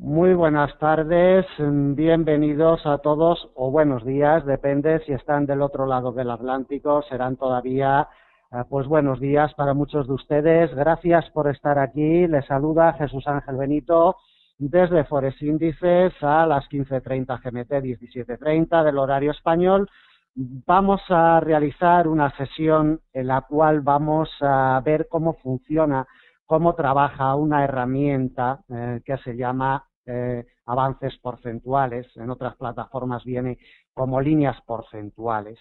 Muy buenas tardes, bienvenidos a todos, o buenos días, depende si están del otro lado del Atlántico, serán todavía, pues buenos días para muchos de ustedes. Gracias por estar aquí, les saluda Jesús Ángel Benito desde Forex Índices a las 15:30 GMT, 17:30 del horario español. Vamos a realizar una sesión en la cual vamos a ver cómo funciona, cómo trabaja una herramienta que se llama avances porcentuales. En otras plataformas viene como líneas porcentuales.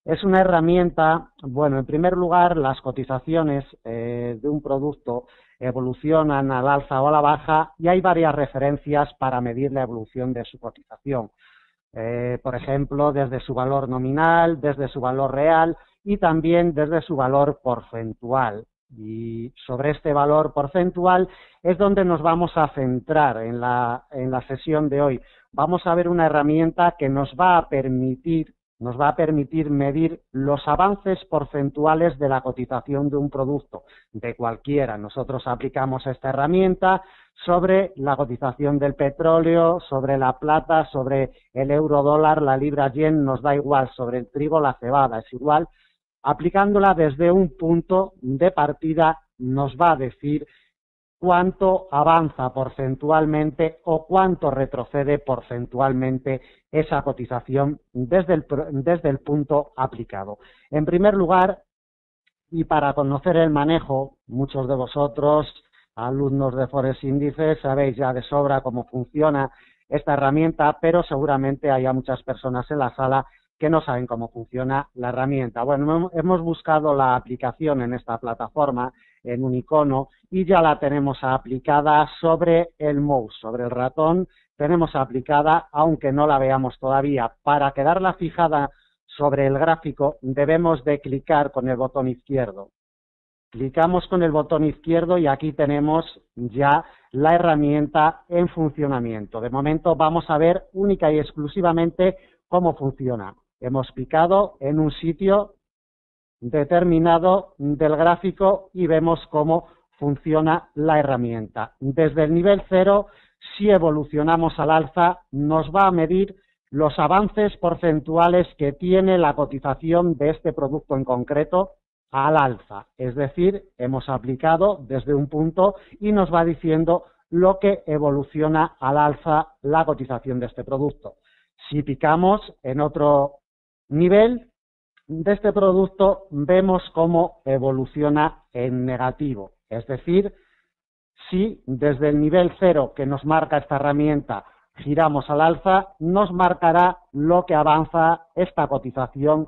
Es una herramienta, bueno, en primer lugar, las cotizaciones de un producto evolucionan al alza o a la baja y hay varias referencias para medir la evolución de su cotización. Por ejemplo, desde su valor nominal, desde su valor real y también desde su valor porcentual. Y sobre este valor porcentual es donde nos vamos a centrar en la sesión de hoy. Vamos a ver una herramienta que nos va a permitir medir los avances porcentuales de la cotización de un producto, de cualquiera. Nosotros aplicamos esta herramienta sobre la cotización del petróleo, sobre la plata, sobre el euro dólar, la libra yen, nos da igual, sobre el trigo, la cebada, es igual. Aplicándola desde un punto de partida nos va a decir cuánto avanza porcentualmente o cuánto retrocede porcentualmente esa cotización desde el punto aplicado. En primer lugar, y para conocer el manejo, muchos de vosotros, alumnos de Forex Índices, sabéis ya de sobra cómo funciona esta herramienta, pero seguramente haya muchas personas en la sala que no saben cómo funciona la herramienta. Bueno, hemos buscado la aplicación en esta plataforma, en un icono, y ya la tenemos aplicada sobre el mouse, sobre el ratón, tenemos aplicada, aunque no la veamos todavía. Para quedarla fijada sobre el gráfico, debemos de clicar con el botón izquierdo. Clicamos con el botón izquierdo y aquí tenemos ya la herramienta en funcionamiento. De momento vamos a ver única y exclusivamente cómo funciona. Hemos picado en un sitio determinado del gráfico y vemos cómo funciona la herramienta. Desde el nivel 0, si evolucionamos al alza, nos va a medir los avances porcentuales que tiene la cotización de este producto en concreto al alza. Es decir, hemos aplicado desde un punto y nos va diciendo lo que evoluciona al alza la cotización de este producto. Si picamos en otro nivel de este producto, vemos cómo evoluciona en negativo. Es decir, si desde el nivel 0 que nos marca esta herramienta giramos al alza, nos marcará lo que avanza esta cotización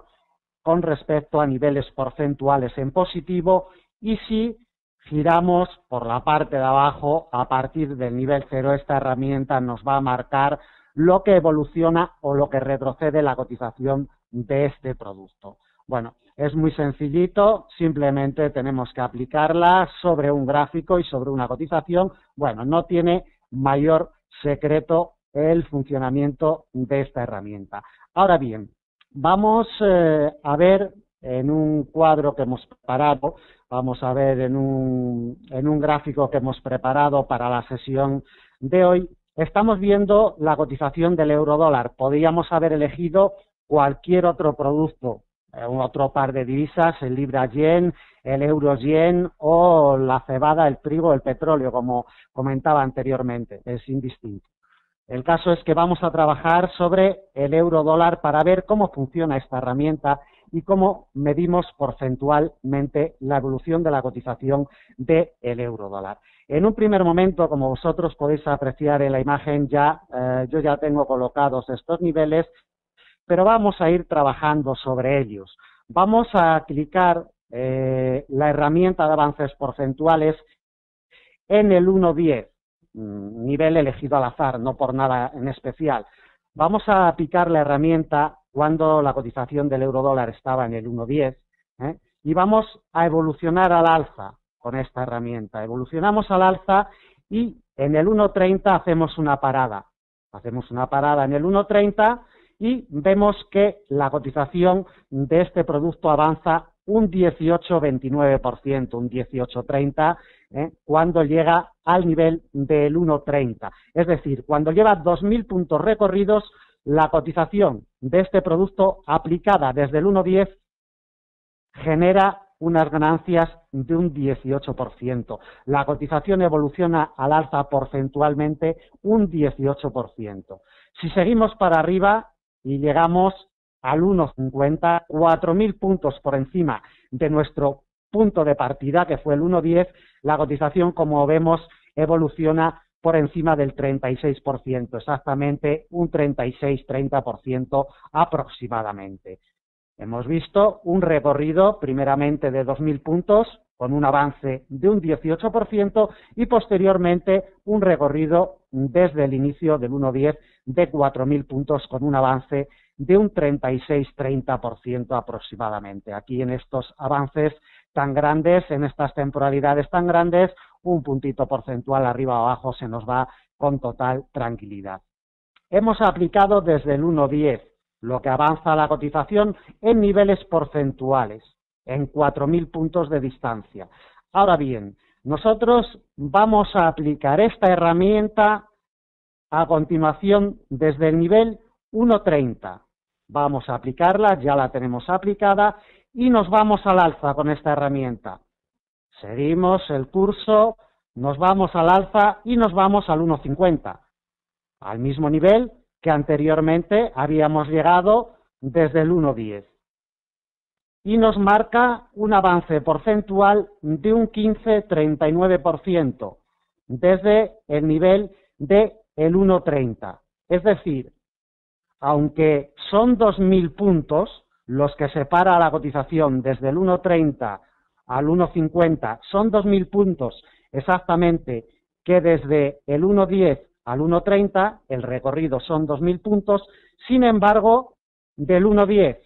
con respecto a niveles porcentuales en positivo, y si giramos por la parte de abajo, a partir del nivel 0, esta herramienta nos va a marcar lo que evoluciona o lo que retrocede la cotización de este producto. Bueno, es muy sencillito, simplemente tenemos que aplicarla sobre un gráfico y sobre una cotización. Bueno, no tiene mayor secreto el funcionamiento de esta herramienta. Ahora bien, vamos a ver en un cuadro que hemos preparado, vamos a ver en un gráfico que hemos preparado para la sesión de hoy. Estamos viendo la cotización del euro dólar. Podríamos haber elegido cualquier otro producto, otro par de divisas, el libra yen, el euro yen o la cebada, el trigo, el petróleo, como comentaba anteriormente, es indistinto. El caso es que vamos a trabajar sobre el euro dólar para ver cómo funciona esta herramienta y cómo medimos porcentualmente la evolución de la cotización del euro dólar. En un primer momento, como vosotros podéis apreciar en la imagen, yo ya tengo colocados estos niveles, pero vamos a ir trabajando sobre ellos. Vamos a clicar la herramienta de avances porcentuales en el 1.10, nivel elegido al azar, no por nada en especial. Vamos a picar la herramienta cuando la cotización del euro dólar estaba en el 1.10 y vamos a evolucionar al alza con esta herramienta. Evolucionamos al alza y en el 1.30 hacemos una parada. Hacemos una parada en el 1.30 y vemos que la cotización de este producto avanza un 18,29%, un 18,30%, cuando llega al nivel del 1,30. Es decir, cuando lleva 2.000 puntos recorridos, la cotización de este producto aplicada desde el 1,10 genera unas ganancias de un 18%. La cotización evoluciona al alza porcentualmente un 18%. Si seguimos para arriba y llegamos al 1,50, 4.000 puntos por encima de nuestro punto de partida, que fue el 1,10, la cotización, como vemos, evoluciona por encima del 36%, exactamente un 36-30% aproximadamente. Hemos visto un recorrido primeramente de 2.000 puntos con un avance de un 18% y posteriormente un recorrido desde el inicio del 1,10 de 4.000 puntos con un avance de un 36-30% aproximadamente. Aquí en estos avances tan grandes, en estas temporalidades tan grandes, un puntito porcentual arriba o abajo se nos va con total tranquilidad. Hemos aplicado desde el 1,10 lo que avanza la cotización en niveles porcentuales, en 4.000 puntos de distancia. Ahora bien, nosotros vamos a aplicar esta herramienta a continuación desde el nivel 1,30. Vamos a aplicarla, ya la tenemos aplicada, y nos vamos al alza con esta herramienta. Seguimos el curso, nos vamos al alza y nos vamos al 1,50, al mismo nivel que anteriormente habíamos llegado desde el 1,10. Y nos marca un avance porcentual de un 15-39% desde el nivel de el 1,30. Es decir, aunque son 2.000 puntos los que separa la cotización desde el 1,30 al 1,50, son 2.000 puntos exactamente que desde el 1,10 al 1,30, el recorrido son 2.000 puntos, sin embargo, del 1,10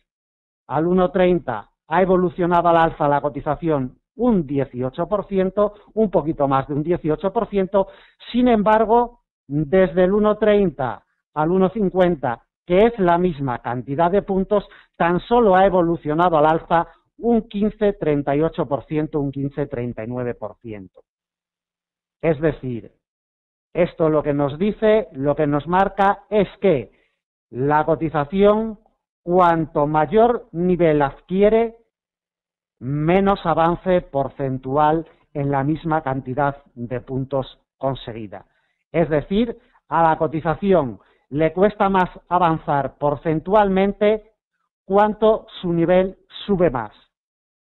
al 1,30 ha evolucionado al alza la cotización un 18%, un poquito más de un 18%, sin embargo, desde el 1,30 al 1,50, que es la misma cantidad de puntos, tan solo ha evolucionado al alza un 15-38%, un 15-39%. Es decir, esto lo que nos dice, lo que nos marca es que la cotización, cuanto mayor nivel adquiere, menos avance porcentual en la misma cantidad de puntos conseguida. Es decir, a la cotización le cuesta más avanzar porcentualmente cuanto su nivel sube más.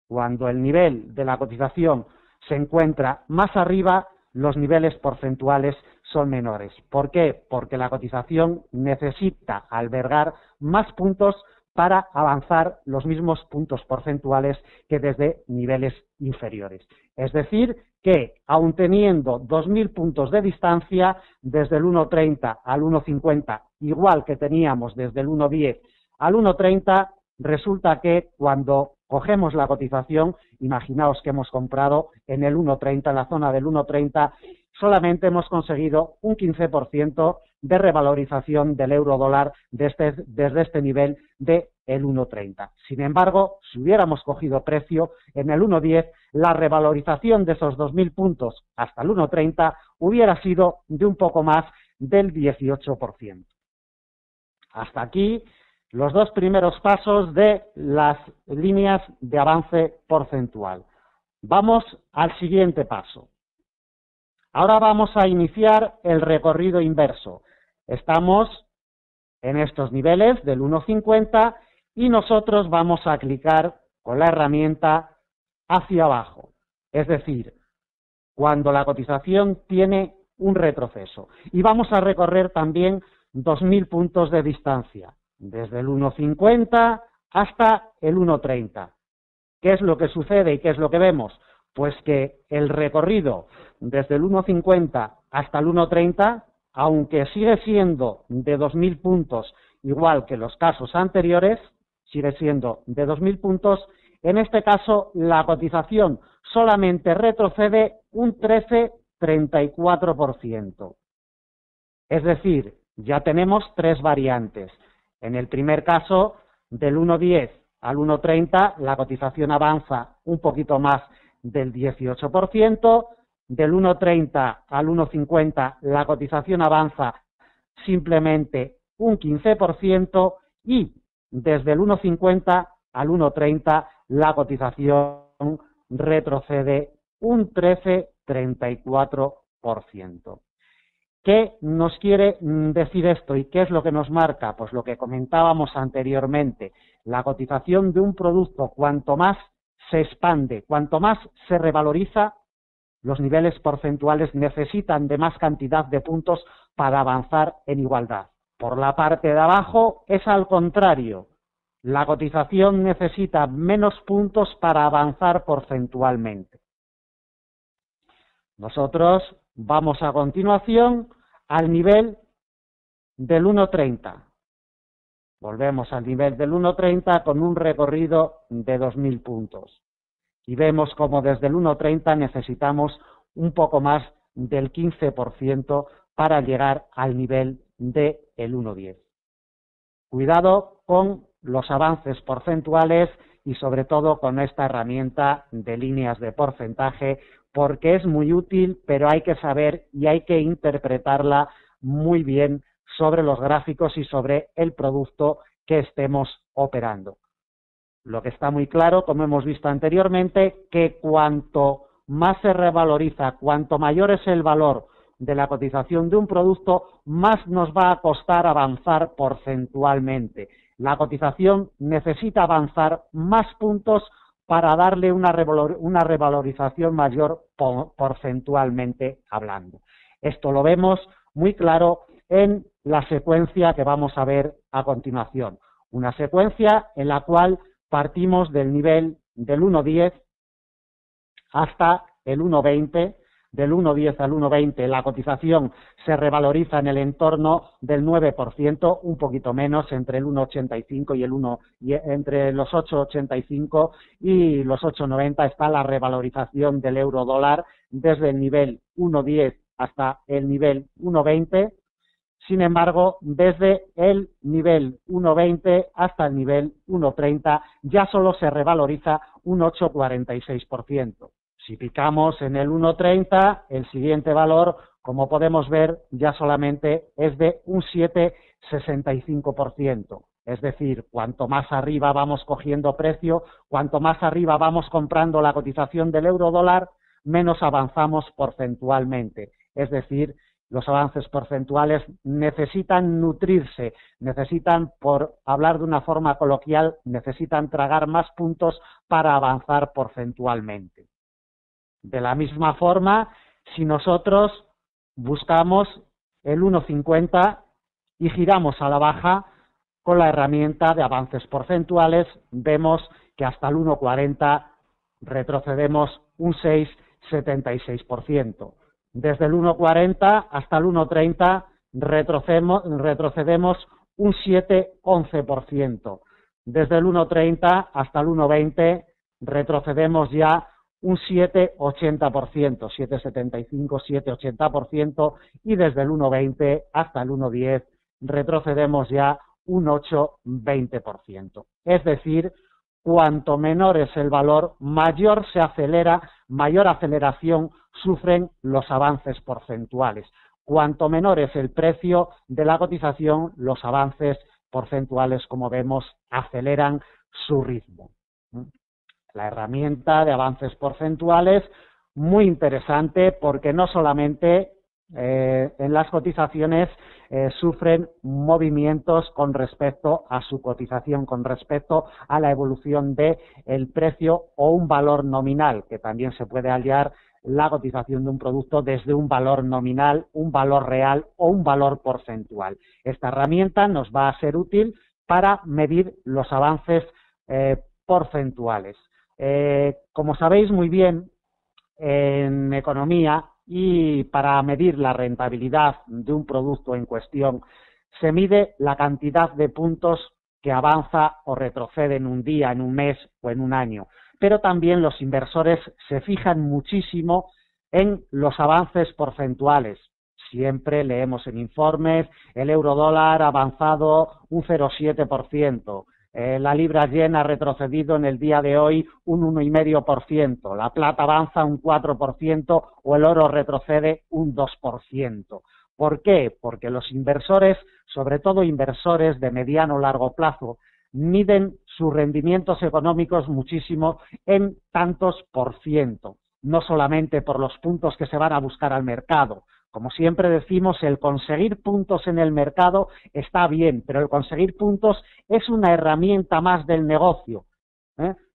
Cuando el nivel de la cotización se encuentra más arriba, los niveles porcentuales son menores. ¿Por qué? Porque la cotización necesita albergar más puntos para avanzar los mismos puntos porcentuales que desde niveles inferiores. Es decir, que aun teniendo 2.000 puntos de distancia, desde el 1,30 al 1,50, igual que teníamos desde el 1,10 al 1,30, resulta que cuando cogemos la cotización, imaginaos que hemos comprado en el 1,30, en la zona del 1,30, solamente hemos conseguido un 15% de revalorización del euro dólar desde este nivel de el 1,30. Sin embargo, si hubiéramos cogido precio en el 1,10, la revalorización de esos 2.000 puntos hasta el 1,30 hubiera sido de un poco más del 18%. Hasta aquí los dos primeros pasos de las líneas de avance porcentual. Vamos al siguiente paso. Ahora vamos a iniciar el recorrido inverso. Estamos en estos niveles del 1,50 y nosotros vamos a clicar con la herramienta hacia abajo. Es decir, cuando la cotización tiene un retroceso. Y vamos a recorrer también 2.000 puntos de distancia, desde el 1,50 hasta el 1,30. ¿Qué es lo que sucede y qué es lo que vemos? Pues que el recorrido desde el 1,50 hasta el 1,30, aunque sigue siendo de 2.000 puntos, igual que los casos anteriores, sigue siendo de 2.000 puntos, en este caso la cotización solamente retrocede un 13,34%. Es decir, ya tenemos tres variantes. En el primer caso, del 1,10 al 1,30, la cotización avanza un poquito más del 18%, del 1,30 al 1,50 la cotización avanza simplemente un 15% y desde el 1,50 al 1,30 la cotización retrocede un 13,34%. ¿Qué nos quiere decir esto y qué es lo que nos marca? Pues lo que comentábamos anteriormente, la cotización de un producto cuanto más se expande, cuanto más se revaloriza, los niveles porcentuales necesitan de más cantidad de puntos para avanzar en igualdad. Por la parte de abajo es al contrario, la cotización necesita menos puntos para avanzar porcentualmente. Nosotros vamos a continuación al nivel del 1,30. Volvemos al nivel del 1,30 con un recorrido de 2.000 puntos. Y vemos como desde el 1,30 necesitamos un poco más del 15% para llegar al nivel del 1,10. Cuidado con los avances porcentuales y sobre todo con esta herramienta de líneas de porcentaje, porque es muy útil, pero hay que saber y hay que interpretarla muy bien sobre los gráficos y sobre el producto que estemos operando. Lo que está muy claro, como hemos visto anteriormente, que cuanto más se revaloriza, cuanto mayor es el valor de la cotización de un producto, más nos va a costar avanzar porcentualmente. La cotización necesita avanzar más puntos para darle una revalorización mayor porcentualmente hablando. Esto lo vemos muy claro en la secuencia que vamos a ver a continuación. Una secuencia en la cual partimos del nivel del 1,10 hasta el 1,20. Del 1,10 al 1,20 la cotización se revaloriza en el entorno del 9%, un poquito menos, entre el 1,85 y entre los 8,85 y los 8,90 está la revalorización del euro dólar desde el nivel 1,10 hasta el nivel 1,20. Sin embargo, desde el nivel 1,20 hasta el nivel 1,30 ya solo se revaloriza un 8,46%. Si picamos en el 1,30, el siguiente valor, como podemos ver, ya solamente es de un 7,65%. Es decir, cuanto más arriba vamos cogiendo precio, cuanto más arriba vamos comprando la cotización del euro dólar, menos avanzamos porcentualmente. Es decir, los avances porcentuales necesitan nutrirse, necesitan, por hablar de una forma coloquial, necesitan tragar más puntos para avanzar porcentualmente. De la misma forma, si nosotros buscamos el 1,50 y giramos a la baja con la herramienta de avances porcentuales, vemos que hasta el 1,40 retrocedemos un 6,76%. Desde el 1,40 hasta el 1,30 retrocedemos un 7,11%. Desde el 1,30 hasta el 1,20 retrocedemos ya un 7,80%, 7,75, 7,80%, y desde el 1,20 hasta el 1,10 retrocedemos ya un 8,20%. Es decir, cuanto menor es el valor, mayor se acelera, mayor aceleración sufren los avances porcentuales. Cuanto menor es el precio de la cotización, los avances porcentuales, como vemos, aceleran su ritmo. La herramienta de avances porcentuales, muy interesante, porque no solamente en las cotizaciones sufren movimientos con respecto a su cotización, con respecto a la evolución del precio o un valor nominal, que también se puede hallar la cotización de un producto desde un valor nominal, un valor real o un valor porcentual. Esta herramienta nos va a ser útil para medir los avances porcentuales. Como sabéis muy bien, en economía, y para medir la rentabilidad de un producto en cuestión, se mide la cantidad de puntos que avanza o retrocede en un día, en un mes o en un año. Pero también los inversores se fijan muchísimo en los avances porcentuales. Siempre leemos en informes, el euro dólar ha avanzado un 0,7%, La libra yen ha retrocedido en el día de hoy un 1,5%, la plata avanza un 4% o el oro retrocede un 2%. ¿Por qué? Porque los inversores, sobre todo inversores de mediano o largo plazo, miden sus rendimientos económicos muchísimo en tantos por ciento, no solamente por los puntos que se van a buscar al mercado. Como siempre decimos, el conseguir puntos en el mercado está bien, pero el conseguir puntos es una herramienta más del negocio,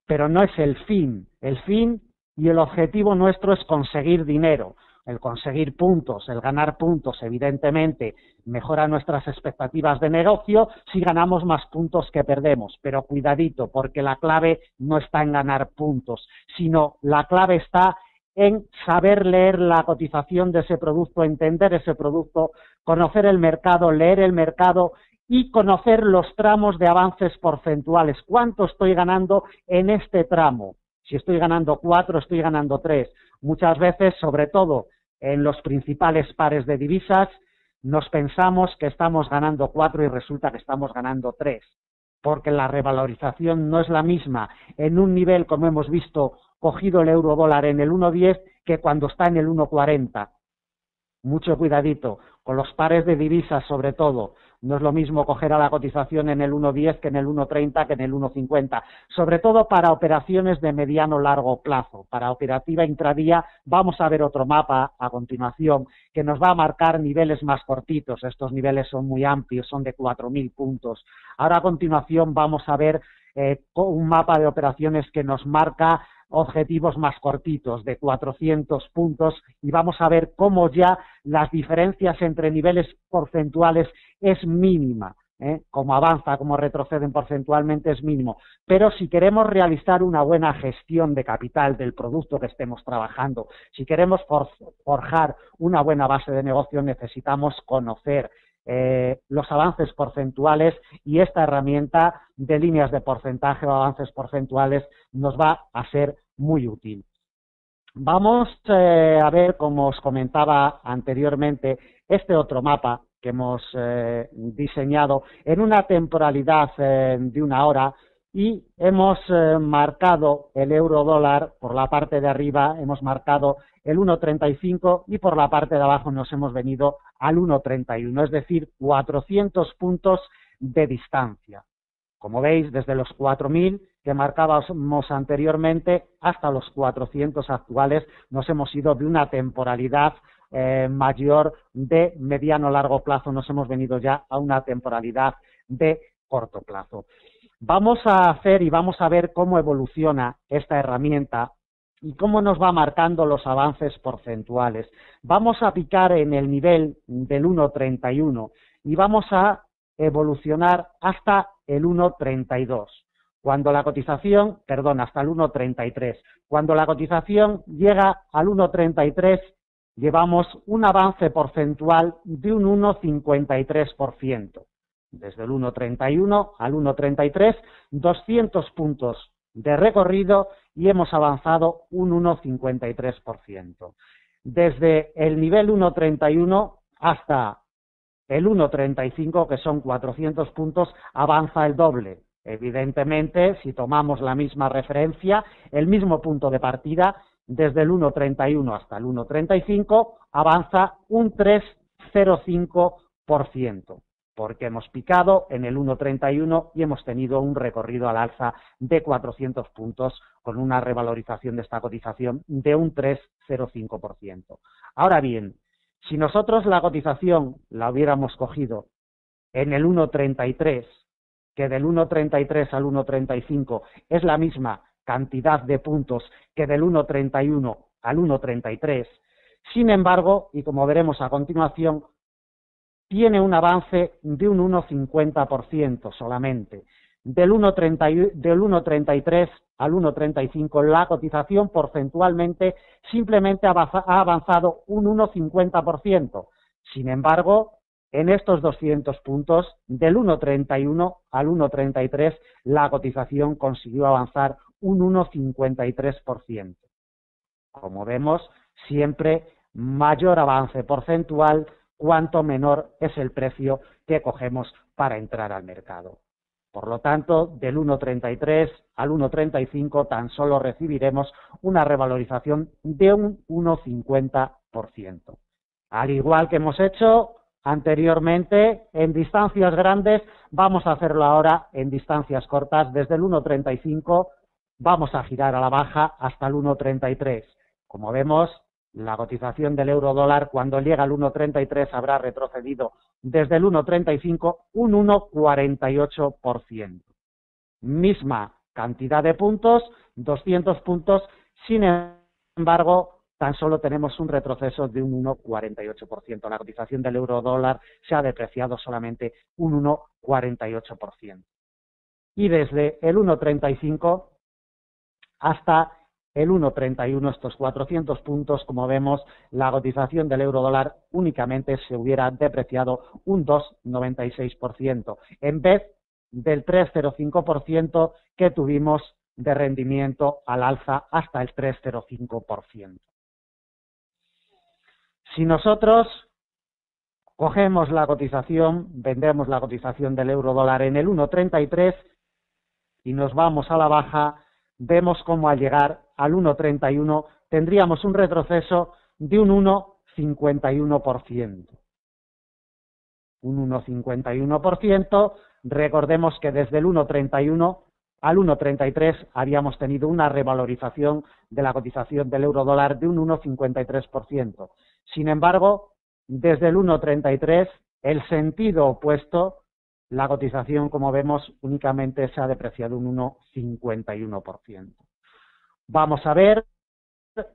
pero no es el fin. El fin y el objetivo nuestro es conseguir dinero. El conseguir puntos, el ganar puntos, evidentemente, mejora nuestras expectativas de negocio si ganamos más puntos que perdemos. Pero cuidadito, porque la clave no está en ganar puntos, sino la clave está en saber leer la cotización de ese producto, entender ese producto, conocer el mercado, leer el mercado y conocer los tramos de avances porcentuales. ¿Cuánto estoy ganando en este tramo? Si estoy ganando 4, estoy ganando 3. Muchas veces, sobre todo en los principales pares de divisas, nos pensamos que estamos ganando 4 y resulta que estamos ganando 3, porque la revalorización no es la misma en un nivel, como hemos visto, cogido el euro dólar en el 1,10 que cuando está en el 1,40. Mucho cuidadito con los pares de divisas, sobre todo. No es lo mismo coger a la cotización en el 1,10 que en el 1,30 que en el 1,50. Sobre todo para operaciones de mediano largo plazo. Para operativa intradía vamos a ver otro mapa a continuación que nos va a marcar niveles más cortitos. Estos niveles son muy amplios, son de 4.000 puntos. Ahora a continuación vamos a ver un mapa de operaciones que nos marca objetivos más cortitos, de 400 puntos, y vamos a ver cómo ya las diferencias entre niveles porcentuales es mínima, como avanza, como retroceden porcentualmente es mínimo. Pero si queremos realizar una buena gestión de capital del producto que estemos trabajando, si queremos forjar una buena base de negocio, necesitamos conocer los avances porcentuales, y esta herramienta de líneas de porcentaje o avances porcentuales nos va a ser muy útil. Vamos a ver, como os comentaba anteriormente, este otro mapa que hemos diseñado en una temporalidad de 1 hora, y hemos marcado el euro dólar por la parte de arriba, hemos marcado el 1,35 y por la parte de abajo nos hemos venido al 1,31, es decir, 400 puntos de distancia. Como veis, desde los 4.000 que marcábamos anteriormente hasta los 400 actuales, nos hemos ido de una temporalidad mayor de mediano largo plazo, nos hemos venido ya a una temporalidad de corto plazo. Vamos a hacer y vamos a ver cómo evoluciona esta herramienta y cómo nos va marcando los avances porcentuales. Vamos a picar en el nivel del 1,31 y vamos a evolucionar hasta el 1,32. Cuando la cotización, perdón, hasta el 1,33. Cuando la cotización llega al 1,33, llevamos un avance porcentual de un 1,53%. Desde el 1,31 al 1,33, 200 puntos de recorrido y hemos avanzado un 1,53%. Desde el nivel 1,31 hasta el 1,35, que son 400 puntos, avanza el doble. Evidentemente, si tomamos la misma referencia, el mismo punto de partida, desde el 1,31 hasta el 1,35, avanza un 3,05%. Porque hemos picado en el 1,31 y hemos tenido un recorrido al alza de 400 puntos con una revalorización de esta cotización de un 3,05%. Ahora bien, si nosotros la cotización la hubiéramos cogido en el 1,33, que del 1,33 al 1,35 es la misma cantidad de puntos que del 1,31 al 1,33, sin embargo, y como veremos a continuación, tiene un avance de un 1,50% solamente. Del 1,33 al 1,35 la cotización porcentualmente simplemente ha avanzado un 1,50%. Sin embargo, en estos 200 puntos, del 1,31 al 1,33, la cotización consiguió avanzar un 1,53%. Como vemos, siempre mayor avance porcentual cuanto menor es el precio que cogemos para entrar al mercado. Por lo tanto, del 1,33 al 1,35 tan solo recibiremos una revalorización de un 1,50%. Al igual que hemos hecho anteriormente en distancias grandes, vamos a hacerlo ahora en distancias cortas. Desde el 1,35 vamos a girar a la baja hasta el 1,33. Como vemos, la cotización del euro dólar cuando llega al 1,33 habrá retrocedido desde el 1,35 un 1,48%. Misma cantidad de puntos, 200 puntos, sin embargo, tan solo tenemos un retroceso de un 1,48%. La cotización del euro dólar se ha depreciado solamente un 1,48%. Y desde el 1,35 hasta el 1,31, estos 400 puntos, como vemos, la cotización del euro dólar únicamente se hubiera depreciado un 2,96%, en vez del 3,05% que tuvimos de rendimiento al alza hasta el 3,05%. Si nosotros cogemos la cotización, vendemos la cotización del euro dólar en el 1,33 y nos vamos a la baja, vemos cómo al llegar al 1,31 tendríamos un retroceso de un 1,51%. Un 1,51%, recordemos que desde el 1,31 al 1,33 habíamos tenido una revalorización de la cotización del euro dólar de un 1,53%. Sin embargo, desde el 1,33, el sentido opuesto, la cotización, como vemos, únicamente se ha depreciado un 1,51%. Vamos a ver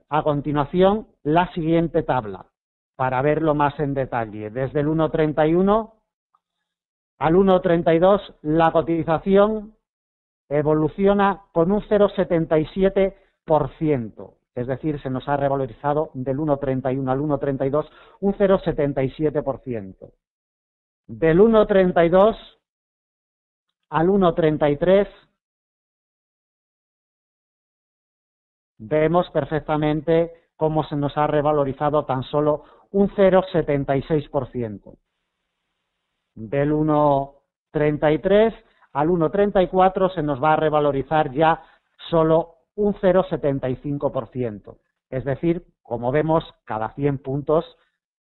a continuación la siguiente tabla para verlo más en detalle. Desde el 1,31 al 1,32 la cotización evoluciona con un 0,77%, es decir, se nos ha revalorizado del 1,31 al 1,32 un 0,77%. Del 1,32 al 1,33 vemos perfectamente cómo se nos ha revalorizado tan solo un 0,76%. Del 1,33 al 1,34 se nos va a revalorizar ya solo un 0,75%. Es decir, como vemos, cada 100 puntos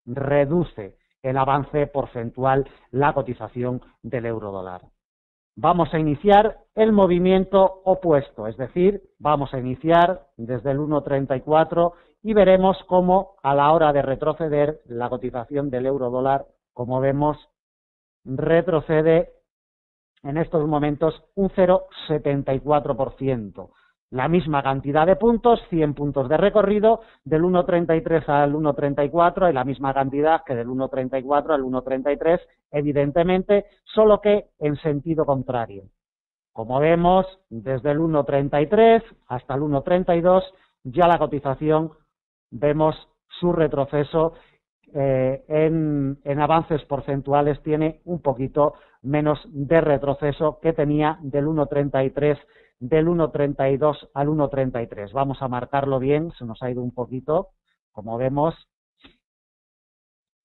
reduce el avance porcentual la cotización del euro dólar. Vamos a iniciar el movimiento opuesto, es decir, vamos a iniciar desde el 1,34 y veremos cómo a la hora de retroceder la cotización del euro dólar, como vemos, retrocede en estos momentos un 0,74%. La misma cantidad de puntos, 100 puntos de recorrido, del 1,33 al 1,34, y la misma cantidad que del 1,34 al 1,33, evidentemente, solo que en sentido contrario. Como vemos, desde el 1,33 hasta el 1,32, ya la cotización, vemos su retroceso en avances porcentuales, tiene un poquito menos de retroceso que tenía del 1,33 del 1,32 al 1,33. Vamos a marcarlo bien, se nos ha ido un poquito, como vemos,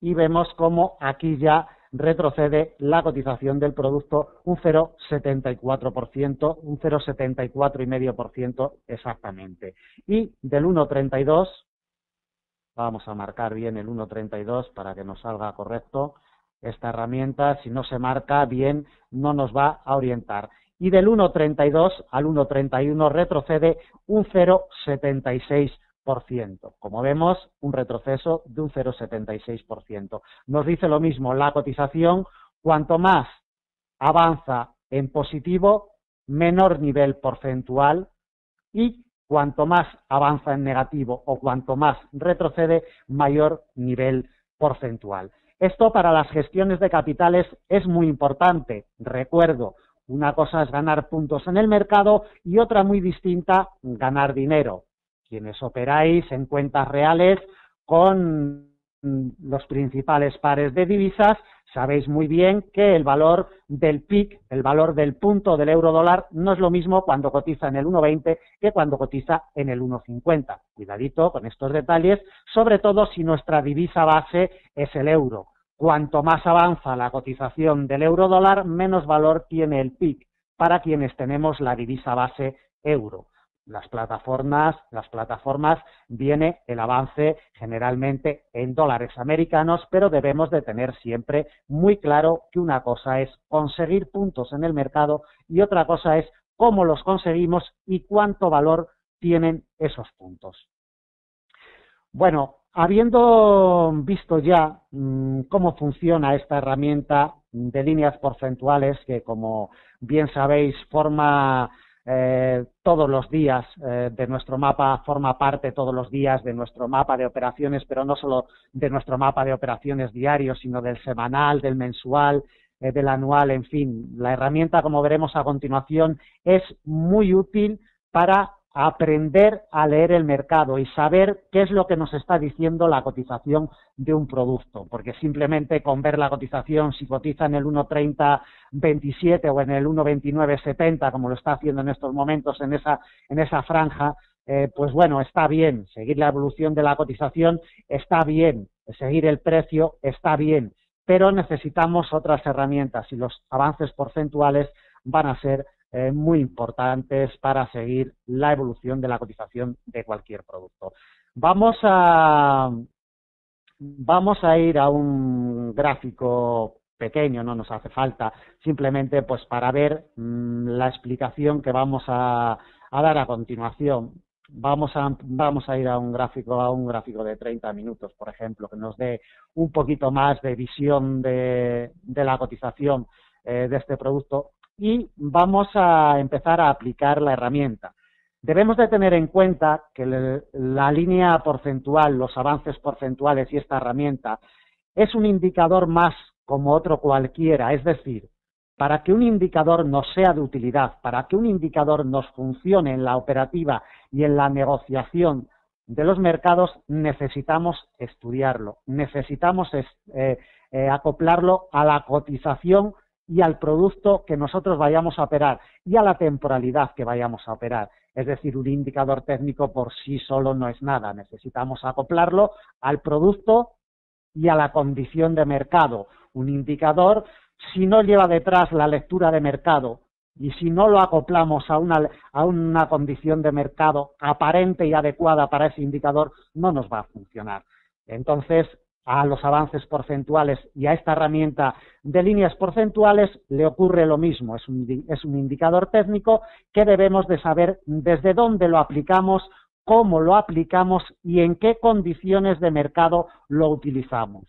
y vemos cómo aquí ya retrocede la cotización del producto un 0,74%, un 0,74,5% exactamente. Y del 1,32, vamos a marcar bien el 1,32 para que nos salga correcto. Esta herramienta, si no se marca bien, no nos va a orientar. Y del 1,32 al 1,31 retrocede un 0,76%. Como vemos, un retroceso de un 0,76%. Nos dice lo mismo la cotización, cuanto más avanza en positivo, menor nivel porcentual, y cuanto más avanza en negativo o cuanto más retrocede, mayor nivel porcentual. Esto para las gestiones de capitales es muy importante. Recuerdo, una cosa es ganar puntos en el mercado y otra muy distinta, ganar dinero. Quienes operáis en cuentas reales con los principales pares de divisas, sabéis muy bien que el valor del PIC, el valor del punto del euro dólar, no es lo mismo cuando cotiza en el 1,20 que cuando cotiza en el 1,50. Cuidadito con estos detalles, sobre todo si nuestra divisa base es el euro. Cuanto más avanza la cotización del euro dólar, menos valor tiene el PIC. para quienes tenemos la divisa base euro. Las plataformas viene el avance generalmente en dólares americanos, pero debemos de tener siempre muy claro que una cosa es conseguir puntos en el mercado y otra cosa es cómo los conseguimos y cuánto valor tienen esos puntos. Bueno, habiendo visto ya cómo funciona esta herramienta de líneas porcentuales, que como bien sabéis forma todos los días de nuestro mapa, forma parte todos los días de nuestro mapa de operaciones, pero no solo de nuestro mapa de operaciones diario, sino del semanal, del mensual, del anual, en fin. La herramienta, como veremos a continuación, es muy útil para aprender a leer el mercado y saber qué es lo que nos está diciendo la cotización de un producto, porque simplemente con ver la cotización, si cotiza en el 1.3027 o en el 1.2970, como lo está haciendo en estos momentos en esa franja, pues bueno, está bien, seguir la evolución de la cotización está bien, seguir el precio está bien, pero necesitamos otras herramientas y los avances porcentuales van a ser muy importantes para seguir la evolución de la cotización de cualquier producto. Vamos a ir a un gráfico pequeño, no nos hace falta, simplemente pues para ver la explicación que vamos a dar a continuación. Vamos a ir a un gráfico de 30 minutos, por ejemplo, que nos dé un poquito más de visión de la cotización de este producto. Y vamos a empezar a aplicar la herramienta. Debemos de tener en cuenta que la línea porcentual, los avances porcentuales y esta herramienta es un indicador más como otro cualquiera, es decir, para que un indicador nos sea de utilidad, para que un indicador nos funcione en la operativa y en la negociación de los mercados, necesitamos estudiarlo, necesitamos acoplarlo a la cotización y al producto que nosotros vayamos a operar y a la temporalidad que vayamos a operar. Es decir, un indicador técnico por sí solo no es nada, necesitamos acoplarlo al producto y a la condición de mercado. Un indicador, si no lleva detrás la lectura de mercado y si no lo acoplamos a una condición de mercado aparente y adecuada para ese indicador, no nos va a funcionar. Entonces, a los avances porcentuales y a esta herramienta de líneas porcentuales le ocurre lo mismo. Es un indicador técnico que debemos de saber desde dónde lo aplicamos, cómo lo aplicamos y en qué condiciones de mercado lo utilizamos.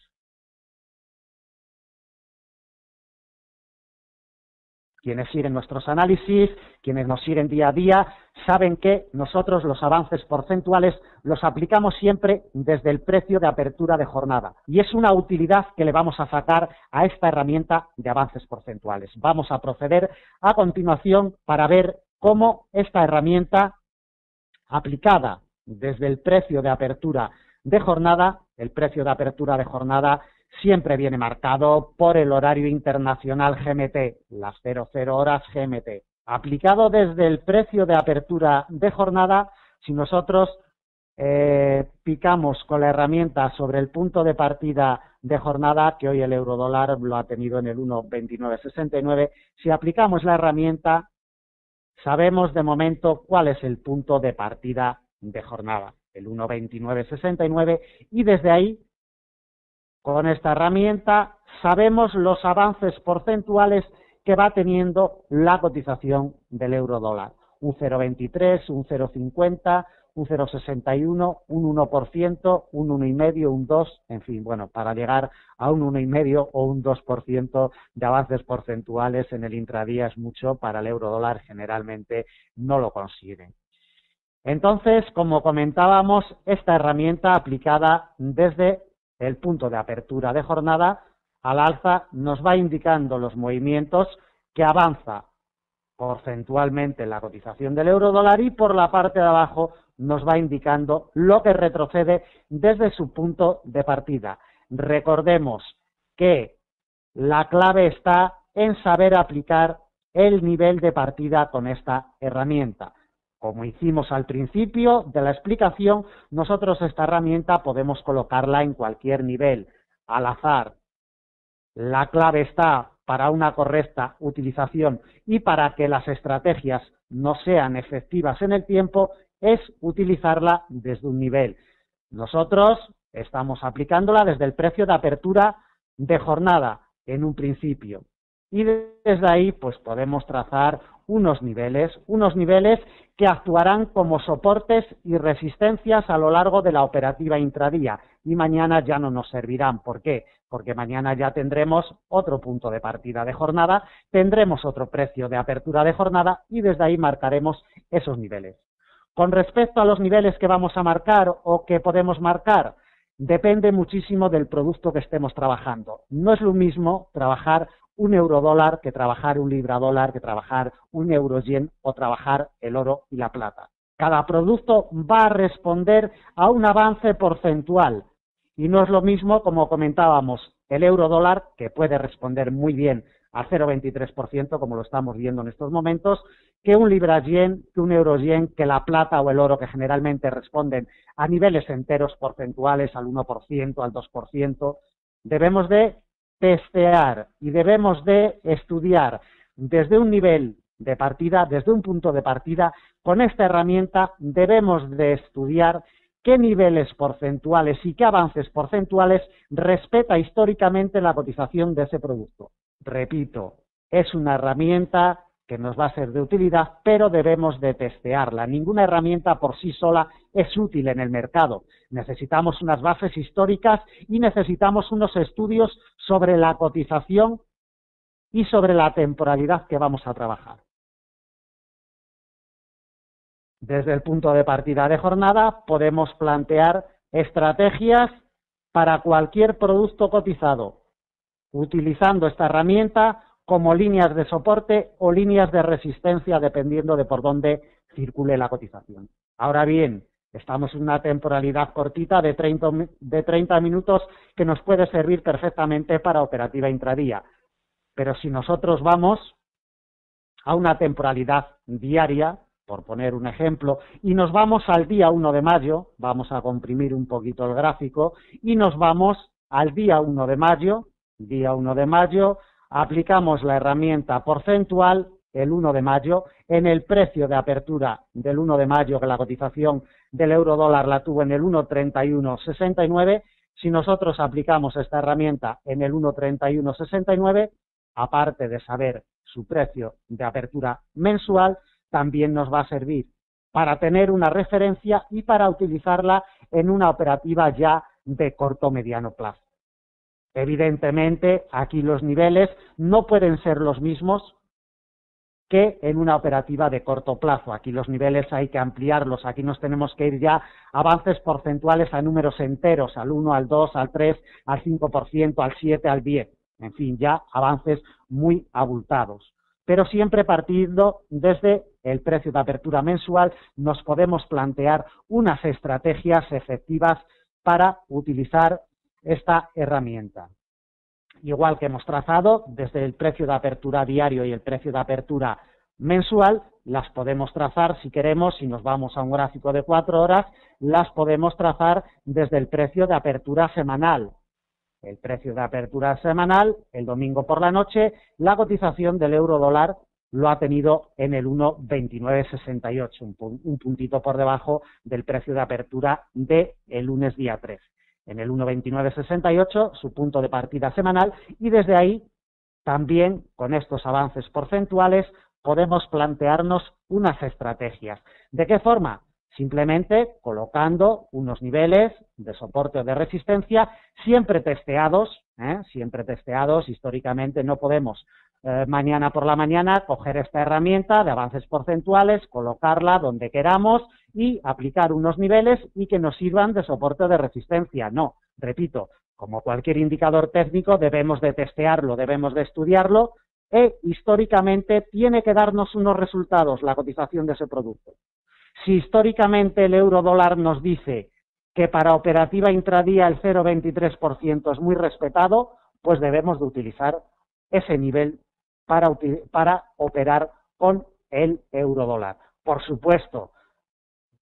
Quienes siguen nuestros análisis, quienes nos siguen día a día, saben que nosotros los avances porcentuales los aplicamos siempre desde el precio de apertura de jornada. Y es una utilidad que le vamos a sacar a esta herramienta de avances porcentuales. Vamos a proceder a continuación para ver cómo esta herramienta aplicada desde el precio de apertura de jornada, el precio de apertura de jornada siempre viene marcado por el horario internacional GMT, las 00 horas GMT. Aplicado desde el precio de apertura de jornada, si nosotros picamos con la herramienta sobre el punto de partida de jornada, que hoy el eurodólar lo ha tenido en el 1.2969, si aplicamos la herramienta, sabemos de momento cuál es el punto de partida de jornada, el 1.2969, y desde ahí, con esta herramienta, sabemos los avances porcentuales que va teniendo la cotización del euro-dólar. Un 0,23, un 0,50, un 0,61, un 1%, un 1,5, un 2, en fin, bueno, para llegar a un 1,5 o un 2% de avances porcentuales en el intradía es mucho, para el euro-dólar generalmente no lo consiguen. Entonces, como comentábamos, esta herramienta aplicada desde el punto de apertura de jornada al alza nos va indicando los movimientos que avanza porcentualmente la cotización del euro-dólar y por la parte de abajo nos va indicando lo que retrocede desde su punto de partida. Recordemos que la clave está en saber aplicar el nivel de partida con esta herramienta. Como hicimos al principio de la explicación, nosotros esta herramienta podemos colocarla en cualquier nivel, al azar. La clave está para una correcta utilización y para que las estrategias no sean efectivas en el tiempo, es utilizarla desde un nivel. Nosotros estamos aplicándola desde el precio de apertura de jornada en un principio. Y desde ahí pues podemos trazar unos niveles que actuarán como soportes y resistencias a lo largo de la operativa intradía, y mañana ya no nos servirán. ¿Por qué? Porque mañana ya tendremos otro punto de partida de jornada, tendremos otro precio de apertura de jornada y desde ahí marcaremos esos niveles. Con respecto a los niveles que vamos a marcar o que podemos marcar, depende muchísimo del producto que estemos trabajando. No es lo mismo trabajar un euro-dólar que trabajar un libra-dólar, que trabajar un euro-yen o trabajar el oro y la plata. Cada producto va a responder a un avance porcentual y no es lo mismo, como comentábamos, el euro-dólar, que puede responder muy bien al 0,23%, como lo estamos viendo en estos momentos, que un libra-yen, que un euro-yen, que la plata o el oro, que generalmente responden a niveles enteros porcentuales, al 1%, al 2%. Debemos de testear y debemos de estudiar desde un nivel de partida, desde un punto de partida. Con esta herramienta debemos de estudiar qué niveles porcentuales y qué avances porcentuales respeta históricamente la cotización de ese producto. Repito, es una herramienta que nos va a ser de utilidad, pero debemos de testearla. Ninguna herramienta por sí sola es útil en el mercado. Necesitamos unas bases históricas y necesitamos unos estudios sobre la cotización y sobre la temporalidad que vamos a trabajar. Desde el punto de partida de jornada podemos plantear estrategias para cualquier producto cotizado, utilizando esta herramienta como líneas de soporte o líneas de resistencia, dependiendo de por dónde circule la cotización. Ahora bien, estamos en una temporalidad cortita de 30 minutos que nos puede servir perfectamente para operativa intradía. Pero si nosotros vamos a una temporalidad diaria, por poner un ejemplo, y nos vamos al día 1 de mayo, vamos a comprimir un poquito el gráfico, y nos vamos al día 1 de mayo, aplicamos la herramienta porcentual el 1 de mayo, en el precio de apertura del 1 de mayo, que la cotización del euro-dólar la tuvo en el 1,3169, si nosotros aplicamos esta herramienta en el 1,3169, aparte de saber su precio de apertura mensual, también nos va a servir para tener una referencia y para utilizarla en una operativa ya de corto o mediano plazo. Evidentemente, aquí los niveles no pueden ser los mismos que en una operativa de corto plazo. Aquí los niveles hay que ampliarlos, aquí nos tenemos que ir ya a avances porcentuales a números enteros, al 1, al 2, al 3, al 5%, al 7, al 10, en fin, ya avances muy abultados. Pero siempre partiendo desde el precio de apertura mensual, nos podemos plantear unas estrategias efectivas para utilizar esta herramienta. Igual que hemos trazado desde el precio de apertura diario y el precio de apertura mensual, las podemos trazar, si queremos, si nos vamos a un gráfico de 4 horas, las podemos trazar desde el precio de apertura semanal. El precio de apertura semanal, el domingo por la noche, la cotización del euro-dólar lo ha tenido en el 1,2968, un puntito por debajo del precio de apertura del lunes día 3. En el 1,2968, su punto de partida semanal, y desde ahí, también con estos avances porcentuales, podemos plantearnos unas estrategias. ¿De qué forma? Simplemente colocando unos niveles de soporte o de resistencia siempre testeados, históricamente. No podemos mañana por la mañana coger esta herramienta de avances porcentuales, colocarla donde queramos y aplicar unos niveles y que nos sirvan de soporte o de resistencia. No, repito, como cualquier indicador técnico debemos de testearlo, debemos de estudiarlo e históricamente tiene que darnos unos resultados la cotización de ese producto. Si históricamente el euro-dólar nos dice que para operativa intradía el 0,23% es muy respetado, pues debemos de utilizar ese nivel para operar con el euro-dólar. Por supuesto,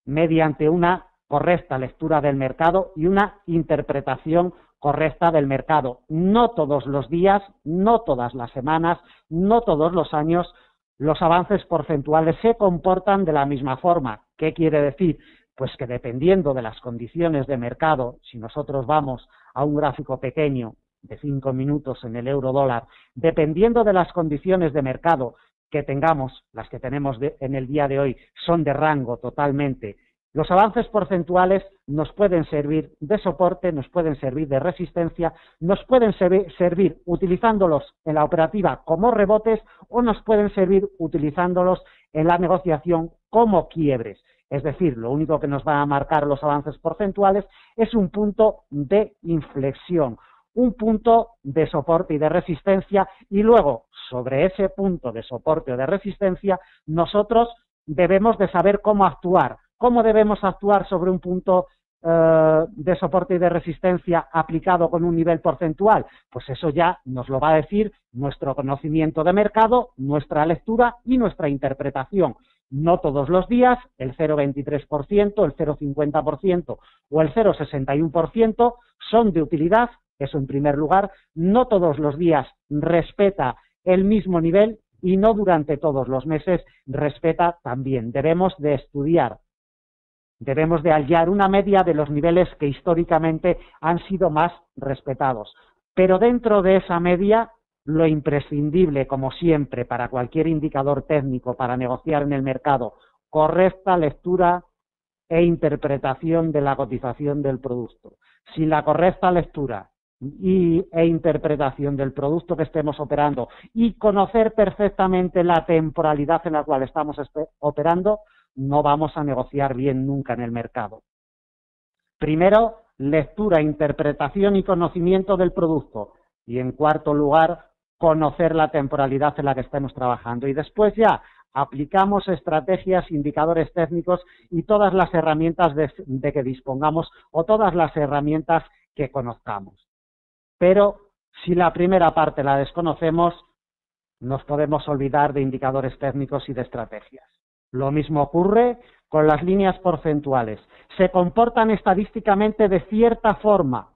mediante una correcta lectura del mercado y una interpretación correcta del mercado. No todos los días, no todas las semanas, no todos los años los avances porcentuales se comportan de la misma forma. ¿Qué quiere decir? Pues que dependiendo de las condiciones de mercado, si nosotros vamos a un gráfico pequeño de 5 minutos en el euro dólar, dependiendo de las condiciones de mercado que tengamos, las que tenemos en el día de hoy, son de rango totalmente. Los avances porcentuales nos pueden servir de soporte, nos pueden servir de resistencia, nos pueden servir utilizándolos en la operativa como rebotes o nos pueden servir utilizándolos en la negociación como quiebres. Es decir, lo único que nos va a marcar los avances porcentuales es un punto de inflexión, un punto de soporte y de resistencia, y luego, sobre ese punto de soporte o de resistencia, nosotros debemos de saber cómo actuar. ¿Cómo debemos actuar sobre un punto de soporte y de resistencia aplicado con un nivel porcentual? Pues eso ya nos lo va a decir nuestro conocimiento de mercado, nuestra lectura y nuestra interpretación. No todos los días el 0,23%, el 0,50% o el 0,61% son de utilidad, eso en primer lugar. No todos los días respeta el mismo nivel y no durante todos los meses respeta también. Debemos de estudiar, debemos de hallar una media de los niveles que históricamente han sido más respetados. Pero dentro de esa media, lo imprescindible, como siempre, para cualquier indicador técnico para negociar en el mercado, correcta lectura e interpretación de la cotización del producto. Sin la correcta lectura e interpretación del producto que estemos operando y conocer perfectamente la temporalidad en la cual estamos operando, no vamos a negociar bien nunca en el mercado. Primero, lectura, interpretación y conocimiento del producto. Y en cuarto lugar, conocer la temporalidad en la que estemos trabajando. Y después ya aplicamos estrategias, indicadores técnicos y todas las herramientas de que dispongamos o todas las herramientas que conozcamos. Pero si la primera parte la desconocemos, nos podemos olvidar de indicadores técnicos y de estrategias. Lo mismo ocurre con las líneas porcentuales. Se comportan estadísticamente de cierta forma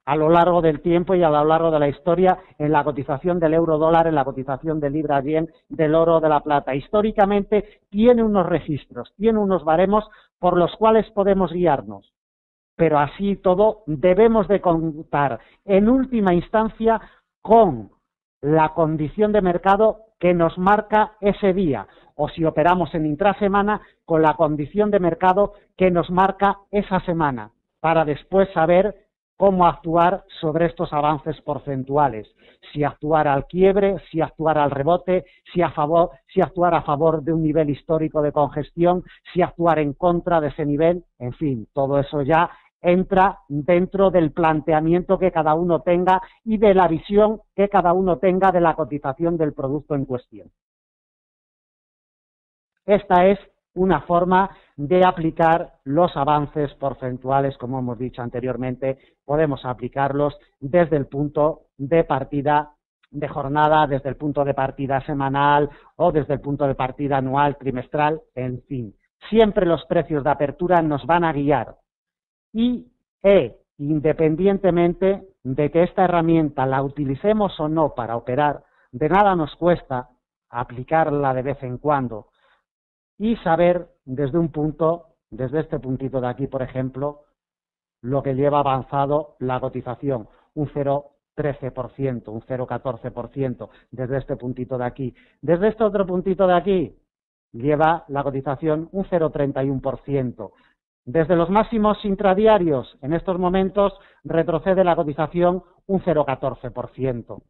a lo largo del tiempo y a lo largo de la historia en la cotización del euro dólar, en la cotización del libra yen, del oro, de la plata. Históricamente tiene unos registros, tiene unos baremos por los cuales podemos guiarnos. Pero así y todo debemos de contar en última instancia con la condición de mercado que nos marca ese día, o si operamos en intrasemana, con la condición de mercado que nos marca esa semana, para después saber cómo actuar sobre estos avances porcentuales, si actuar al quiebre, si actuar al rebote, si actuar a favor de un nivel histórico de congestión, si actuar en contra de ese nivel, en fin, todo eso ya entra dentro del planteamiento que cada uno tenga y de la visión que cada uno tenga de la cotización del producto en cuestión. Esta es una forma de aplicar los avances porcentuales, como hemos dicho anteriormente. Podemos aplicarlos desde el punto de partida de jornada, desde el punto de partida semanal o desde el punto de partida anual, trimestral, en fin. Siempre los precios de apertura nos van a guiar. Y independientemente de que esta herramienta la utilicemos o no para operar, de nada nos cuesta aplicarla de vez en cuando y saber desde este puntito de aquí, por ejemplo, lo que lleva avanzado la cotización, un 0,13%, un 0,14%, desde este puntito de aquí. Desde este otro puntito de aquí, lleva la cotización un 0,31%. Desde los máximos intradiarios, en estos momentos, retrocede la cotización un 0,14%.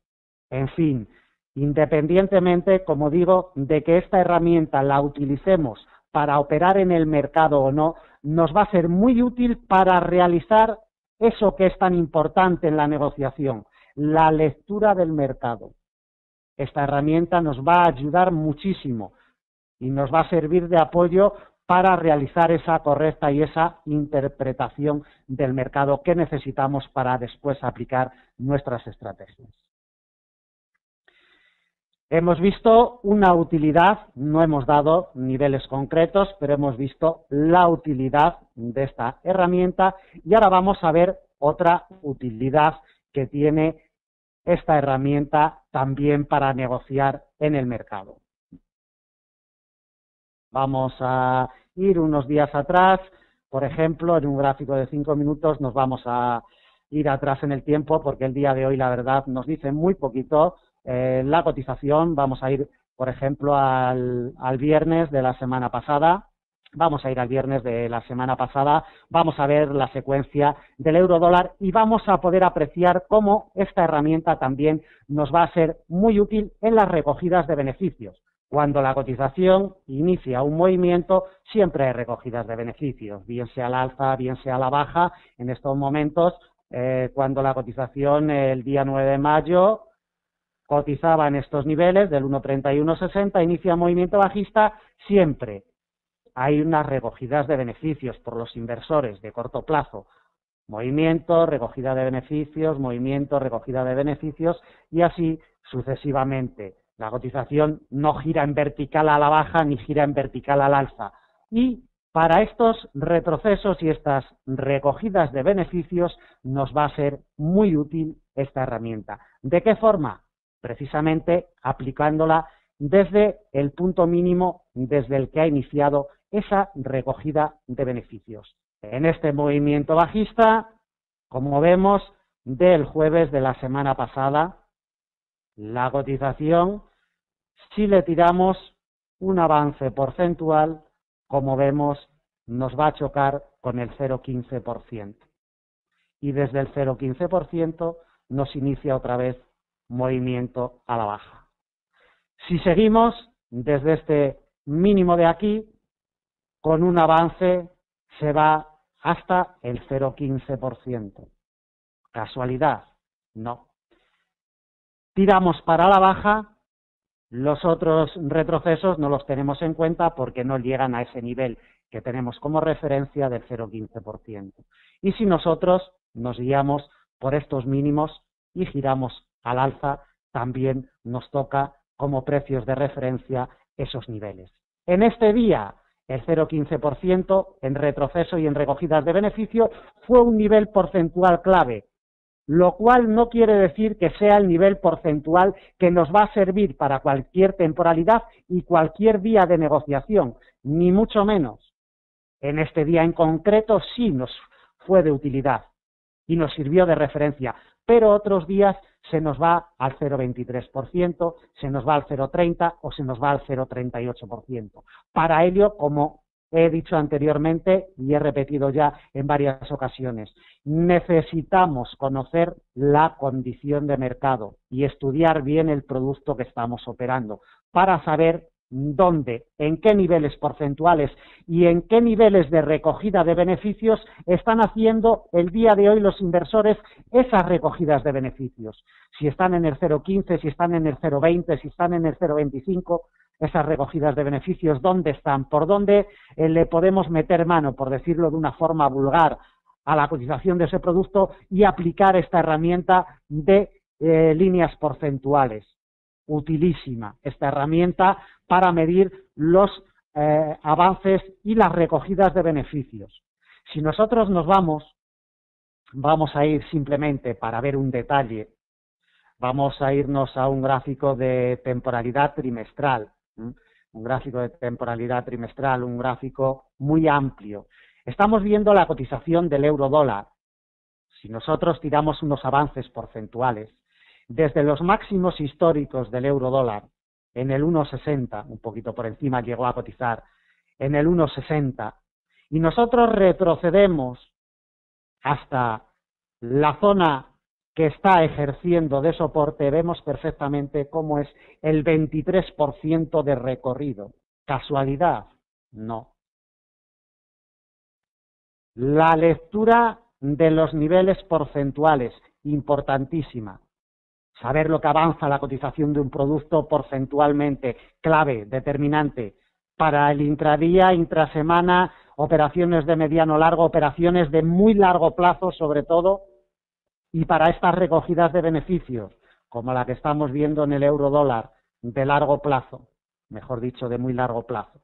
En fin, independientemente, como digo, de que esta herramienta la utilicemos para operar en el mercado o no, nos va a ser muy útil para realizar eso que es tan importante en la negociación, la lectura del mercado. Esta herramienta nos va a ayudar muchísimo y nos va a servir de apoyo para realizar esa correcta y esa interpretación del mercado que necesitamos para después aplicar nuestras estrategias. Hemos visto una utilidad, no hemos dado niveles concretos, pero hemos visto la utilidad de esta herramienta y ahora vamos a ver otra utilidad que tiene esta herramienta también para negociar en el mercado. Vamos a ir unos días atrás, por ejemplo, en un gráfico de 5 minutos nos vamos a ir atrás en el tiempo porque el día de hoy, la verdad, nos dice muy poquito la cotización. Vamos a ir, por ejemplo, al viernes de la semana pasada. Vamos a ir al viernes de la semana pasada, vamos a ver la secuencia del euro-dólar y vamos a poder apreciar cómo esta herramienta también nos va a ser muy útil en las recogidas de beneficios. Cuando la cotización inicia un movimiento, siempre hay recogidas de beneficios, bien sea al alza, bien sea a la baja. En estos momentos, cuando la cotización el día 9 de mayo cotizaba en estos niveles del 1.3160, inicia movimiento bajista, siempre hay unas recogidas de beneficios por los inversores de corto plazo. Movimiento, recogida de beneficios, movimiento, recogida de beneficios y así sucesivamente. La cotización no gira en vertical a la baja ni gira en vertical al alza. Y para estos retrocesos y estas recogidas de beneficios nos va a ser muy útil esta herramienta. ¿De qué forma? Precisamente aplicándola desde el punto mínimo desde el que ha iniciado esa recogida de beneficios. En este movimiento bajista, como vemos, del jueves de la semana pasada, la cotización, si le tiramos un avance porcentual, como vemos, nos va a chocar con el 0,15%. Y desde el 0,15% nos inicia otra vez movimiento a la baja. Si seguimos desde este mínimo de aquí, con un avance se va hasta el 0,15%. ¿Casualidad? No. Tiramos para la baja, los otros retrocesos no los tenemos en cuenta porque no llegan a ese nivel que tenemos como referencia del 0,15%. Y si nosotros nos guiamos por estos mínimos y giramos al alza, también nos toca como precios de referencia esos niveles. En este día, el 0,15% en retroceso y en recogidas de beneficio fue un nivel porcentual clave, lo cual no quiere decir que sea el nivel porcentual que nos va a servir para cualquier temporalidad y cualquier día de negociación, ni mucho menos. En este día en concreto sí nos fue de utilidad y nos sirvió de referencia, pero otros días se nos va al 0,23%, se nos va al 0,30% o se nos va al 0,38%. Para ello, como he dicho anteriormente y he repetido ya en varias ocasiones, necesitamos conocer la condición de mercado y estudiar bien el producto que estamos operando para saber dónde, en qué niveles porcentuales y en qué niveles de recogida de beneficios están haciendo el día de hoy los inversores esas recogidas de beneficios. Si están en el 0,15, si están en el 0,20, si están en el 0,25, esas recogidas de beneficios, ¿dónde están? ¿Por dónde le podemos meter mano, por decirlo de una forma vulgar, a la cotización de ese producto y aplicar esta herramienta de líneas porcentuales? Utilísima esta herramienta para medir los avances y las recogidas de beneficios. Si nosotros nos vamos a ir simplemente para ver un detalle, vamos a irnos a un gráfico de temporalidad trimestral, un gráfico de temporalidad trimestral, un gráfico muy amplio. Estamos viendo la cotización del euro-dólar. Si nosotros tiramos unos avances porcentuales, desde los máximos históricos del euro-dólar, en el 1,60, un poquito por encima llegó a cotizar, en el 1,60, y nosotros retrocedemos hasta la zona que está ejerciendo de soporte, vemos perfectamente cómo es el 23% de recorrido. ¿Casualidad? No. La lectura de los niveles porcentuales, importantísima. Saber lo que avanza la cotización de un producto porcentualmente, clave, determinante, para el intradía, intrasemana, operaciones de mediano largo, operaciones de muy largo plazo sobre todo, y para estas recogidas de beneficios, como la que estamos viendo en el euro-dólar, de largo plazo, mejor dicho, de muy largo plazo.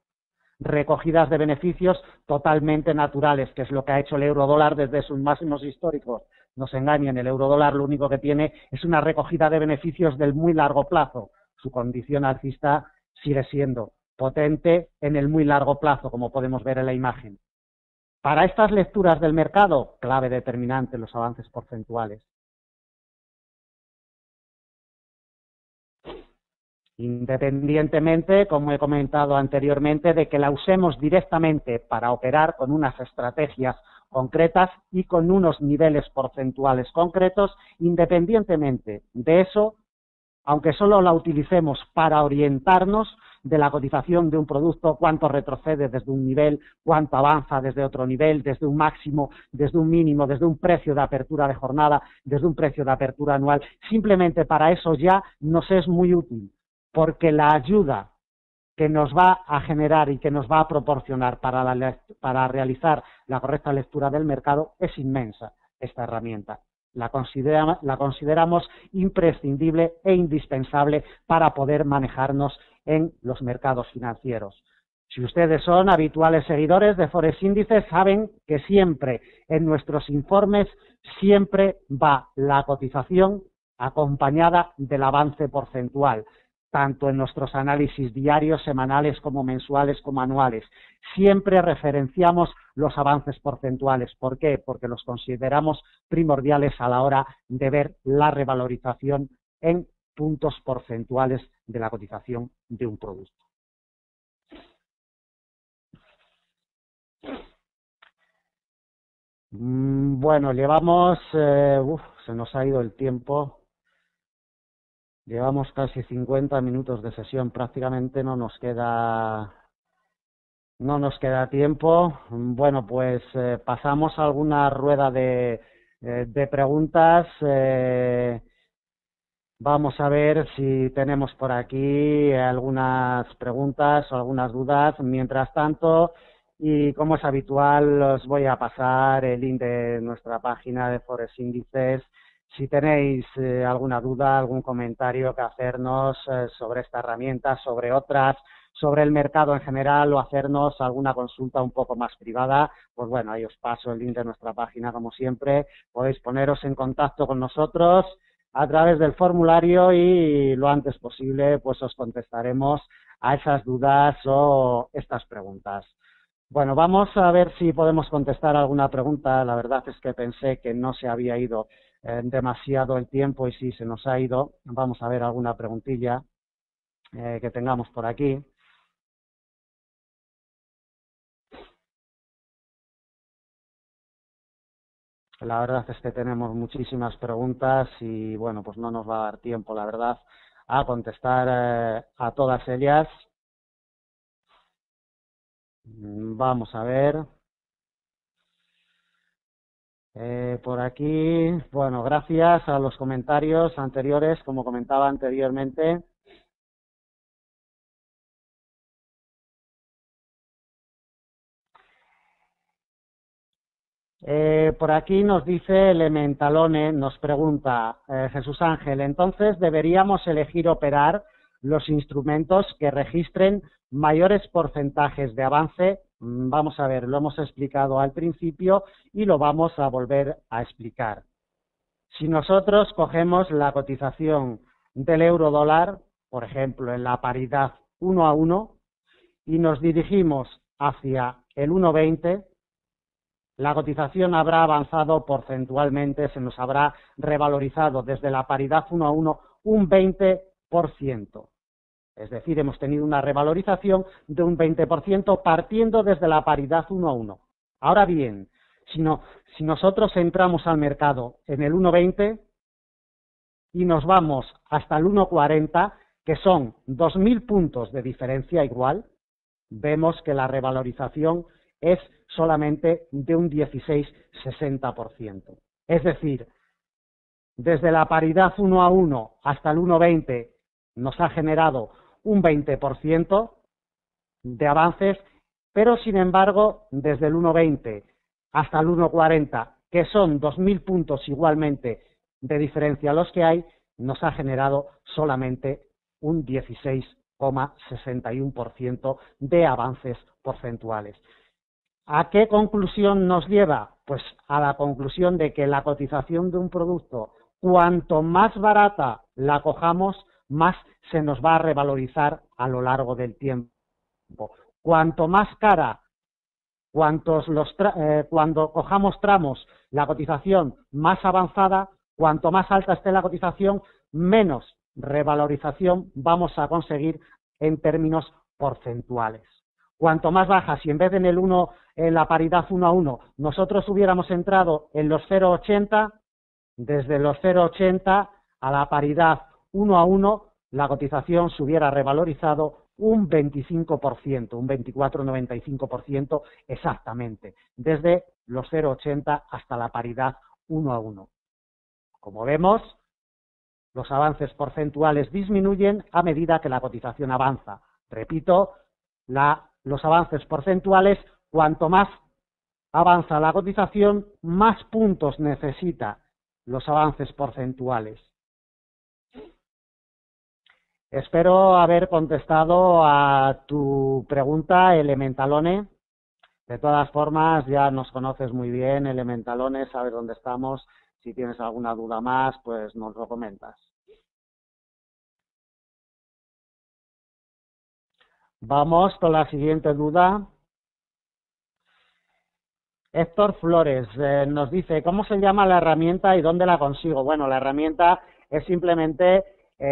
Recogidas de beneficios totalmente naturales, que es lo que ha hecho el euro-dólar desde sus máximos históricos. No se engañen, el euro-dólar lo único que tiene es una recogida de beneficios del muy largo plazo. Su condición alcista sigue siendo potente en el muy largo plazo, como podemos ver en la imagen. Para estas lecturas del mercado, clave determinante los avances porcentuales. Independientemente, como he comentado anteriormente, de que la usemos directamente para operar con unas estrategias concretas y con unos niveles porcentuales concretos, independientemente de eso, aunque solo la utilicemos para orientarnos de la cotización de un producto, cuánto retrocede desde un nivel, cuánto avanza desde otro nivel, desde un máximo, desde un mínimo, desde un precio de apertura de jornada, desde un precio de apertura anual, simplemente para eso ya nos es muy útil, porque la ayuda que nos va a generar y que nos va a proporcionar para realizar la correcta lectura del mercado es inmensa, esta herramienta. La consideramos imprescindible e indispensable para poder manejarnos en los mercados financieros. Si ustedes son habituales seguidores de Forex Índices, saben que siempre en nuestros informes siempre va la cotización acompañada del avance porcentual, tanto en nuestros análisis diarios, semanales, como mensuales, como anuales. Siempre referenciamos los avances porcentuales. ¿Por qué? Porque los consideramos primordiales a la hora de ver la revalorización en puntos porcentuales de la cotización de un producto. Bueno, llevamos, se nos ha ido el tiempo. Llevamos casi 50 minutos de sesión, prácticamente no nos queda tiempo. Bueno, pues pasamos a alguna rueda de preguntas. Vamos a ver si tenemos por aquí algunas preguntas o algunas dudas. Mientras tanto, y como es habitual, os voy a pasar el link de nuestra página de Forex Índices. Si tenéis alguna duda, algún comentario que hacernos sobre esta herramienta, sobre otras, sobre el mercado en general, o hacernos alguna consulta un poco más privada, pues bueno, ahí os paso el link de nuestra página como siempre. Podéis poneros en contacto con nosotros a través del formulario y lo antes posible pues os contestaremos a esas dudas o estas preguntas. Bueno, vamos a ver si podemos contestar alguna pregunta. La verdad es que pensé que no se había ido demasiado el tiempo y sí se nos ha ido. Vamos a ver alguna preguntilla que tengamos por aquí. La verdad es que tenemos muchísimas preguntas y bueno, pues no nos va a dar tiempo, la verdad, a contestar a todas ellas. Vamos a ver. Por aquí, bueno, gracias a los comentarios anteriores, como comentaba anteriormente. Por aquí nos dice Elementalone, nos pregunta Jesús Ángel, entonces deberíamos elegir operar los instrumentos que registren mayores porcentajes de avance. Vamos a ver, lo hemos explicado al principio y lo vamos a volver a explicar. Si nosotros cogemos la cotización del euro-dólar, por ejemplo, en la paridad 1 a 1, y nos dirigimos hacia el 1,20, la cotización habrá avanzado porcentualmente, se nos habrá revalorizado desde la paridad 1 a 1 un 20%. Es decir, hemos tenido una revalorización de un 20% partiendo desde la paridad 1 a 1. Ahora bien, si nosotros entramos al mercado en el 1,20 y nos vamos hasta el 1,40, que son 2.000 puntos de diferencia igual, vemos que la revalorización es solamente de un 16,60%. Es decir, desde la paridad 1 a 1 hasta el 1,20 nos ha generado un 20% de avances, pero sin embargo, desde el 1,20 hasta el 1,40, que son 2.000 puntos igualmente de diferencia los que hay, nos ha generado solamente un 16,61% de avances porcentuales. ¿A qué conclusión nos lleva? Pues a la conclusión de que la cotización de un producto, cuanto más barata la cojamos, más se nos va a revalorizar a lo largo del tiempo. Cuanto más cara, cuando cojamos tramos, la cotización más avanzada, cuanto más alta esté la cotización, menos revalorización vamos a conseguir en términos porcentuales. Cuanto más baja, si en vez de en la paridad 1 a 1, nosotros hubiéramos entrado en los 0,80, desde los 0,80 a la paridad 1 a 1, la cotización se hubiera revalorizado un 25%, un 24,95% exactamente, desde los 0,80 hasta la paridad 1 a 1. Como vemos, los avances porcentuales disminuyen a medida que la cotización avanza. Repito, los avances porcentuales, cuanto más avanza la cotización, más puntos necesita los avances porcentuales. Espero haber contestado a tu pregunta, Elementalone. De todas formas, ya nos conoces muy bien, Elementalone, sabes dónde estamos. Si tienes alguna duda más, pues nos lo comentas. Vamos con la siguiente duda. Héctor Flores nos dice, ¿cómo se llama la herramienta y dónde la consigo? Bueno, la herramienta es simplemente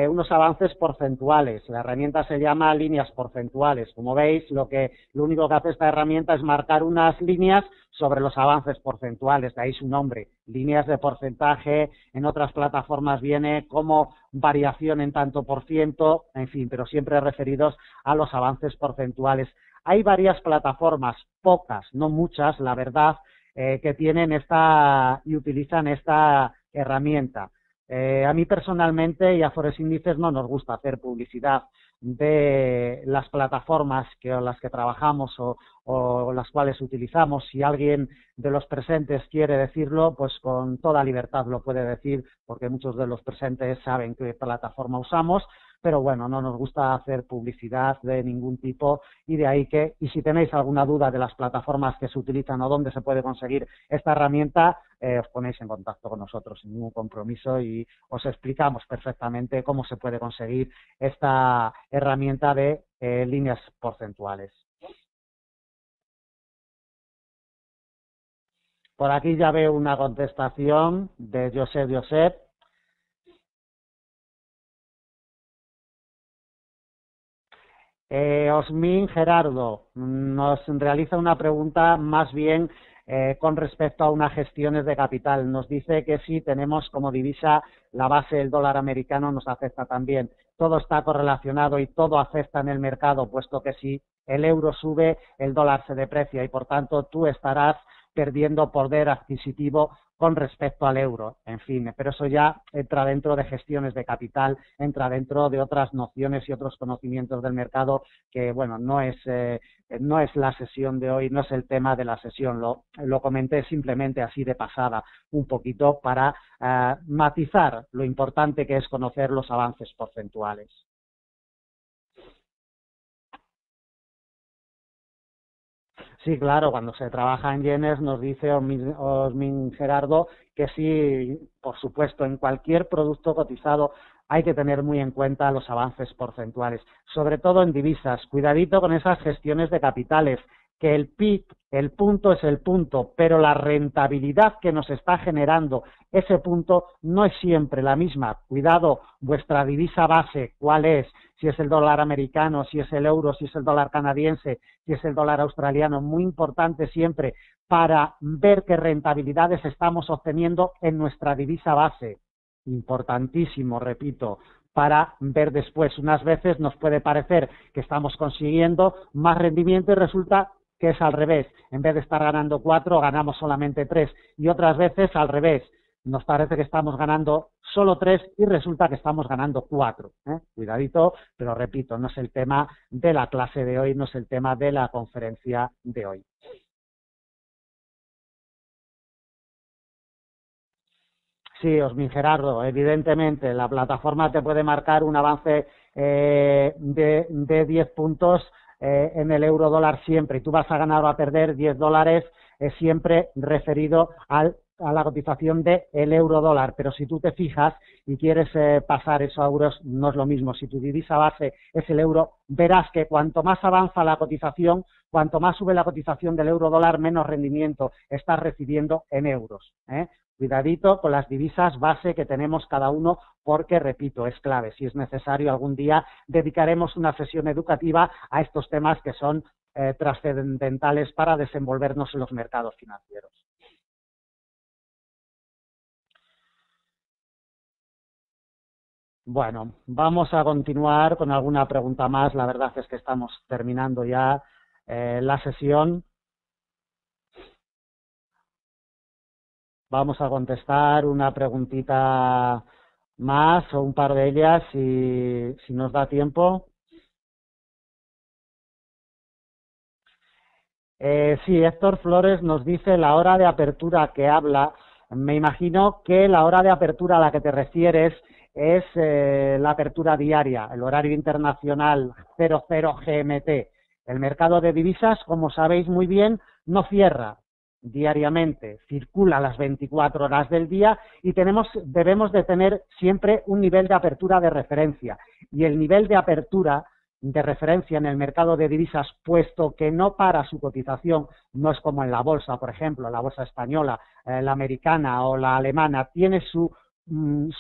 unos avances porcentuales. La herramienta se llama líneas porcentuales. Como veis, lo único que hace esta herramienta es marcar unas líneas sobre los avances porcentuales, de ahí su nombre, líneas de porcentaje. En otras plataformas viene como variación en tanto por ciento, en fin, pero siempre referidos a los avances porcentuales. Hay varias plataformas, pocas, no muchas, la verdad, que tienen y utilizan esta herramienta. A mí personalmente y a Forex Índices no nos gusta hacer publicidad de las plataformas con las que trabajamos o las cuales utilizamos. Si alguien de los presentes quiere decirlo, pues con toda libertad lo puede decir, porque muchos de los presentes saben qué plataforma usamos, pero bueno, no nos gusta hacer publicidad de ningún tipo y de ahí y si tenéis alguna duda de las plataformas que se utilizan o dónde se puede conseguir esta herramienta, os ponéis en contacto con nosotros sin ningún compromiso y os explicamos perfectamente cómo se puede conseguir esta herramienta de líneas porcentuales. Por aquí ya veo una contestación de Josep. Osmin Gerardo nos realiza una pregunta más bien con respecto a unas gestiones de capital. Nos dice que si tenemos como divisa la base del dólar americano, nos afecta también. Todo está correlacionado y todo afecta en el mercado, puesto que si el euro sube, el dólar se deprecia y por tanto tú estarás perdiendo poder adquisitivo con respecto al euro, en fin, pero eso ya entra dentro de gestiones de capital, entra dentro de otras nociones y otros conocimientos del mercado que, bueno, no es la sesión de hoy, no es el tema de la sesión, lo comenté simplemente así de pasada, un poquito para matizar lo importante que es conocer los avances porcentuales. Sí, claro, cuando se trabaja en yenes nos dice Osmin Gerardo que sí, por supuesto, en cualquier producto cotizado hay que tener muy en cuenta los avances porcentuales, sobre todo en divisas. Cuidadito con esas gestiones de capitales, que el PIB, el punto es el punto, pero la rentabilidad que nos está generando ese punto no es siempre la misma. Cuidado, vuestra divisa base, ¿cuál es? Si es el dólar americano, si es el euro, si es el dólar canadiense, si es el dólar australiano, muy importante siempre para ver qué rentabilidades estamos obteniendo en nuestra divisa base. Importantísimo, repito, para ver después. Unas veces nos puede parecer que estamos consiguiendo más rendimiento y resulta que es al revés. En vez de estar ganando 4, ganamos solamente 3. Y otras veces al revés. Nos parece que estamos ganando solo 3 y resulta que estamos ganando 4. Cuidadito, pero repito, no es el tema de la clase de hoy, no es el tema de la conferencia de hoy. Sí, Osmin Gerardo, evidentemente la plataforma te puede marcar un avance de 10 puntos en el euro dólar siempre, y tú vas a ganar o a perder 10 dólares siempre referido a la cotización del euro dólar, pero si tú te fijas y quieres pasar eso a euros, no es lo mismo. Si tu divisa base es el euro, verás que cuanto más avanza la cotización, cuanto más sube la cotización del euro dólar, menos rendimiento estás recibiendo en euros, ¿eh? Cuidadito con las divisas base que tenemos cada uno, porque, repito, es clave. Si es necesario, algún día dedicaremos una sesión educativa a estos temas que son trascendentales para desenvolvernos en los mercados financieros. Bueno, vamos a continuar con alguna pregunta más. La verdad es que estamos terminando ya la sesión. Vamos a contestar una preguntita más o un par de ellas si nos da tiempo. Sí, Héctor Flores nos dice la hora de apertura que habla. Me imagino que la hora de apertura a la que te refieres es la apertura diaria, el horario internacional 00 GMT. El mercado de divisas, como sabéis muy bien, no cierra diariamente, circula las 24 horas del día y debemos de tener siempre un nivel de apertura de referencia. Y el nivel de apertura de referencia en el mercado de divisas, puesto que no para su cotización, no es como en la bolsa, por ejemplo, la bolsa española, la americana o la alemana, tiene su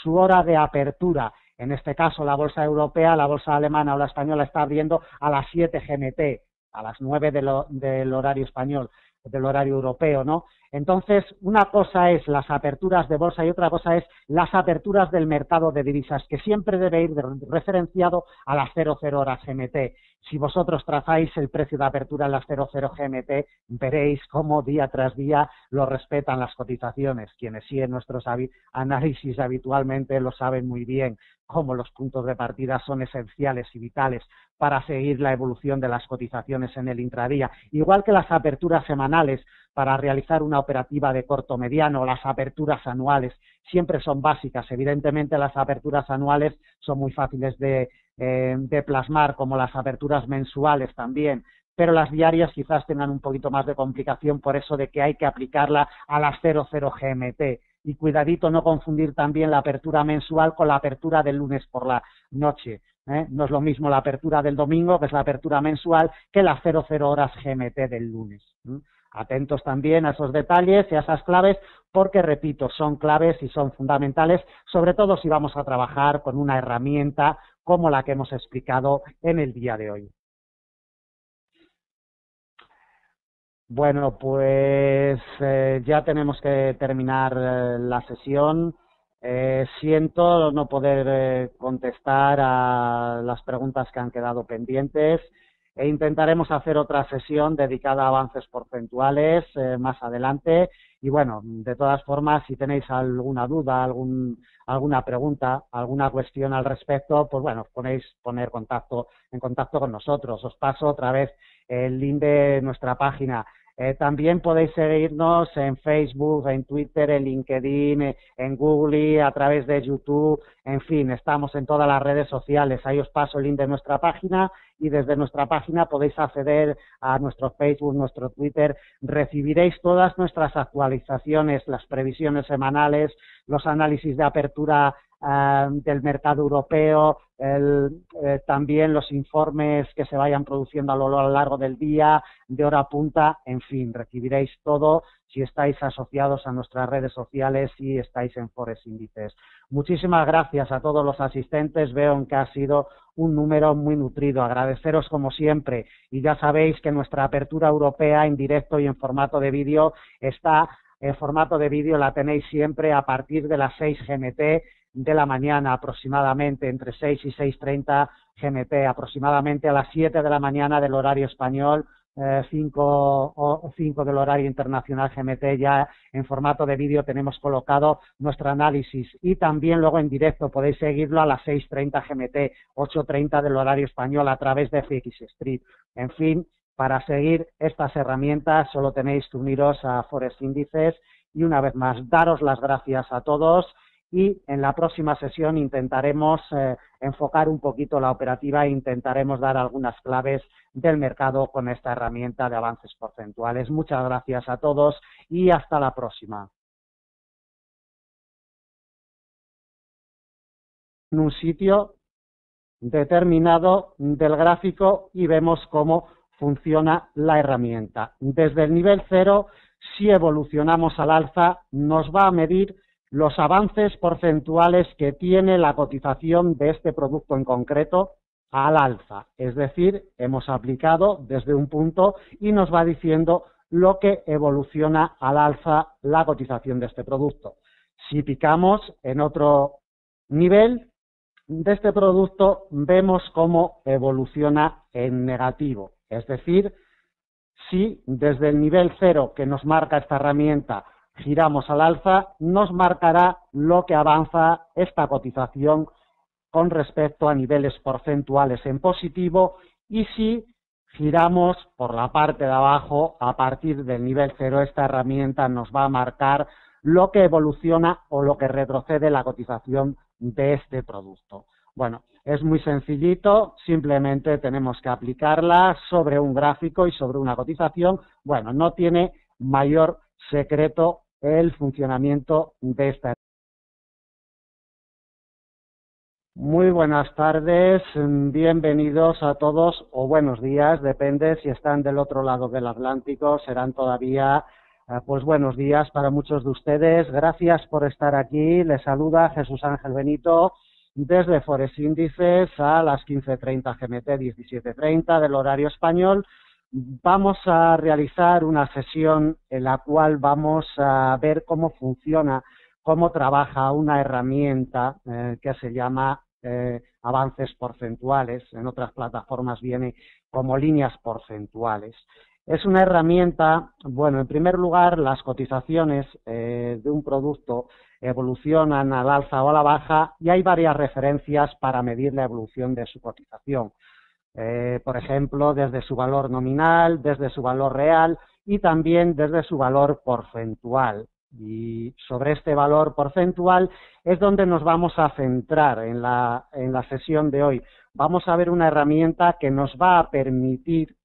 hora de apertura. En este caso, la bolsa europea, la bolsa alemana o la española está abriendo a las 7 GMT, a las 9 del horario español, del horario europeo, ¿no? Entonces, una cosa es las aperturas de bolsa y otra cosa es las aperturas del mercado de divisas, que siempre debe ir referenciado a las 00 horas GMT. Si vosotros trazáis el precio de apertura en las 00 GMT, veréis cómo día tras día lo respetan las cotizaciones. Quienes siguen nuestros análisis habitualmente lo saben muy bien, cómo los puntos de partida son esenciales y vitales para seguir la evolución de las cotizaciones en el intradía. Igual que las aperturas semanales para realizar una operativa de corto mediano, las aperturas anuales siempre son básicas. Evidentemente las aperturas anuales son muy fáciles de plasmar, como las aperturas mensuales también, pero las diarias quizás tengan un poquito más de complicación, por eso de que hay que aplicarla a las 00 GMT. Y cuidadito no confundir también la apertura mensual con la apertura del lunes por la noche. No es lo mismo la apertura del domingo, que es la apertura mensual, que las 00 horas GMT del lunes. Atentos también a esos detalles y a esas claves, porque, repito, son claves y son fundamentales, sobre todo si vamos a trabajar con una herramienta como la que hemos explicado en el día de hoy. Bueno, pues ya tenemos que terminar la sesión. Siento no poder contestar a las preguntas que han quedado pendientes e intentaremos hacer otra sesión dedicada a avances porcentuales más adelante. Y bueno, de todas formas, si tenéis alguna duda, alguna pregunta, alguna cuestión al respecto, pues bueno, podéis poner en contacto con nosotros. Os paso otra vez el link de nuestra página. También podéis seguirnos en Facebook, en Twitter, en LinkedIn, en Google, a través de YouTube, en fin, estamos en todas las redes sociales. Ahí os paso el link de nuestra página y desde nuestra página podéis acceder a nuestro Facebook, nuestro Twitter. Recibiréis todas nuestras actualizaciones, las previsiones semanales, los análisis de apertura del mercado europeo, también los informes que se vayan produciendo a lo largo del día, de hora punta, en fin, recibiréis todo si estáis asociados a nuestras redes sociales y estáis en Forex Índices. Muchísimas gracias a todos los asistentes, veo que ha sido un número muy nutrido. Agradeceros como siempre, y ya sabéis que nuestra apertura europea en directo y en formato de vídeo está en formato de vídeo, la tenéis siempre a partir de las 6 GMT de la mañana, aproximadamente entre 6 y 6:30 GMT, aproximadamente a las 7 de la mañana del horario español, 5 del horario internacional GMT. Ya en formato de vídeo tenemos colocado nuestro análisis, y también luego en directo podéis seguirlo a las 6:30 GMT, 8:30 del horario español a través de FX Street. En fin, para seguir estas herramientas solo tenéis que uniros a Forex Índices, y una vez más daros las gracias a todos y en la próxima sesión intentaremos enfocar un poquito la operativa e intentaremos dar algunas claves del mercado con esta herramienta de avances porcentuales. Muchas gracias a todos y hasta la próxima. En un sitio determinado del gráfico y vemos cómo funciona la herramienta. Desde el nivel 0, si evolucionamos al alza, nos va a medir los avances porcentuales que tiene la cotización de este producto en concreto al alza. Es decir, hemos aplicado desde un punto y nos va diciendo lo que evoluciona al alza la cotización de este producto. Si picamos en otro nivel de este producto, vemos cómo evoluciona en negativo. Es decir, si desde el nivel 0 que nos marca esta herramienta giramos al alza, nos marcará lo que avanza esta cotización con respecto a niveles porcentuales en positivo, y si giramos por la parte de abajo, a partir del nivel 0, esta herramienta nos va a marcar lo que evoluciona o lo que retrocede la cotización de este producto. Bueno, es muy sencillito, simplemente tenemos que aplicarla sobre un gráfico y sobre una cotización. Bueno, no tiene mayor secreto el funcionamiento de esta. Muy buenas tardes, bienvenidos a todos, o buenos días, depende si están del otro lado del Atlántico, serán todavía pues buenos días para muchos de ustedes. Gracias por estar aquí, les saluda Jesús Ángel Benito desde Forex Índices a las 15:30 GMT, 17:30 del horario español. Vamos a realizar una sesión en la cual vamos a ver cómo funciona, cómo trabaja una herramienta que se llama avances porcentuales. En otras plataformas viene como líneas porcentuales. Es una herramienta, bueno, en primer lugar, las cotizaciones de un producto evolucionan al alza o a la baja y hay varias referencias para medir la evolución de su cotización. Por ejemplo, desde su valor nominal, desde su valor real y también desde su valor porcentual. Y sobre este valor porcentual es donde nos vamos a centrar en la sesión de hoy. Vamos a ver una herramienta que nos va a permitir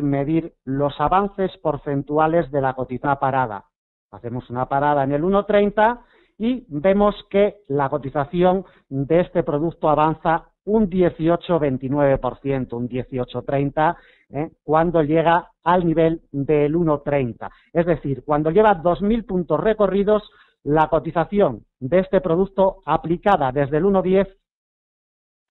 medir los avances porcentuales de la cotización parada. Hacemos una parada en el 1.30 y vemos que la cotización de este producto avanza un 18,29%, un 18,30%, cuando llega al nivel del 1.30. Es decir, cuando lleva 2.000 puntos recorridos, la cotización de este producto aplicada desde el 1.10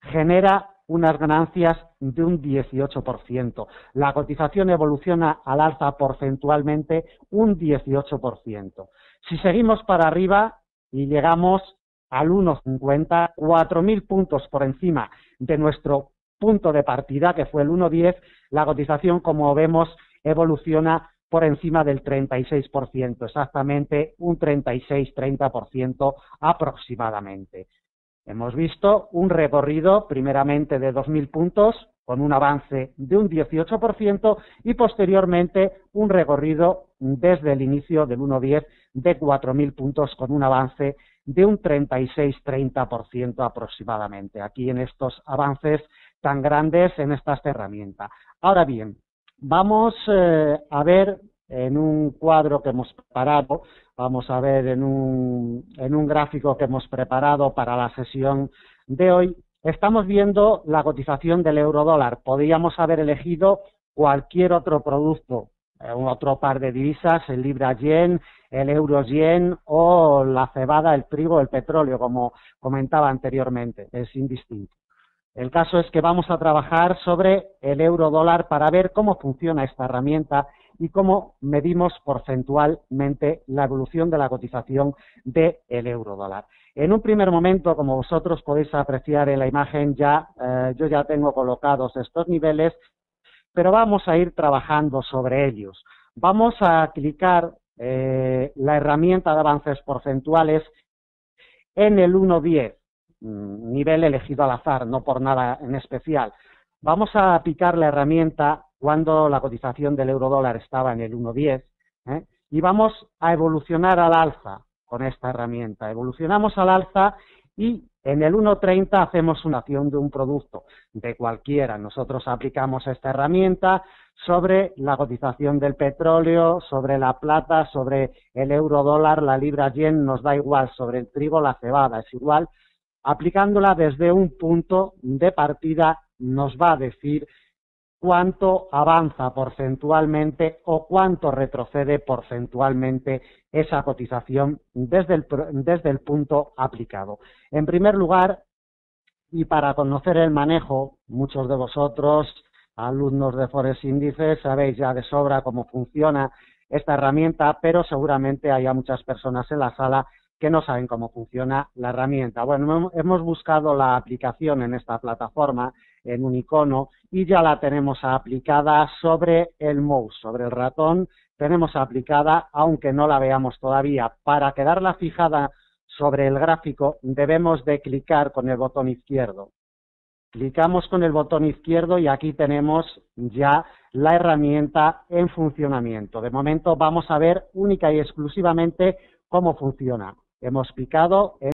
genera unas ganancias de un 18%. La cotización evoluciona al alza porcentualmente un 18%. Si seguimos para arriba y llegamos al 1.50, 4.000 puntos por encima de nuestro punto de partida, que fue el 1.10, la cotización, como vemos, evoluciona por encima del 36%, exactamente un 36-30% aproximadamente. Hemos visto un recorrido primeramente de 2.000 puntos con un avance de un 18% y posteriormente un recorrido desde el inicio del 1.10 de 4.000 puntos con un avance de un 36-30% aproximadamente, aquí en estos avances tan grandes en esta herramienta. Ahora bien, vamos a ver en un cuadro que hemos preparado, vamos a ver en un gráfico que hemos preparado para la sesión de hoy, estamos viendo la cotización del euro-dólar. Podríamos haber elegido cualquier otro producto, otro par de divisas, el libra-yen, el euro-yen o la cebada, el trigo, el petróleo, como comentaba anteriormente, es indistinto. El caso es que vamos a trabajar sobre el euro-dólar para ver cómo funciona esta herramienta y cómo medimos porcentualmente la evolución de la cotización del euro-dólar. En un primer momento, como vosotros podéis apreciar en la imagen, yo ya tengo colocados estos niveles, pero vamos a ir trabajando sobre ellos. Vamos a clicar la herramienta de avances porcentuales en el 1.10, nivel elegido al azar, no por nada en especial. Vamos a picar la herramienta cuando la cotización del euro-dólar estaba en el 1.10 y vamos a evolucionar al alza con esta herramienta. Evolucionamos al alza y en el 1.30 hacemos una acción de un producto, de cualquiera. Nosotros aplicamos esta herramienta sobre la cotización del petróleo, sobre la plata, sobre el euro dólar, la libra yen, nos da igual, sobre el trigo, la cebada, es igual. Aplicándola desde un punto de partida nos va a decir cuánto avanza porcentualmente o cuánto retrocede porcentualmente esa cotización desde el punto aplicado. En primer lugar, y para conocer el manejo, muchos de vosotros, alumnos de Forex Índices, sabéis ya de sobra cómo funciona esta herramienta, pero seguramente haya muchas personas en la sala que no saben cómo funciona la herramienta. Bueno, hemos buscado la aplicación en esta plataforma, en un icono, y ya la tenemos aplicada sobre el mouse, sobre el ratón, tenemos aplicada, aunque no la veamos todavía. Para quedarla fijada sobre el gráfico, debemos de clicar con el botón izquierdo. Clicamos con el botón izquierdo y aquí tenemos ya la herramienta en funcionamiento. De momento vamos a ver única y exclusivamente cómo funciona. Hemos picado en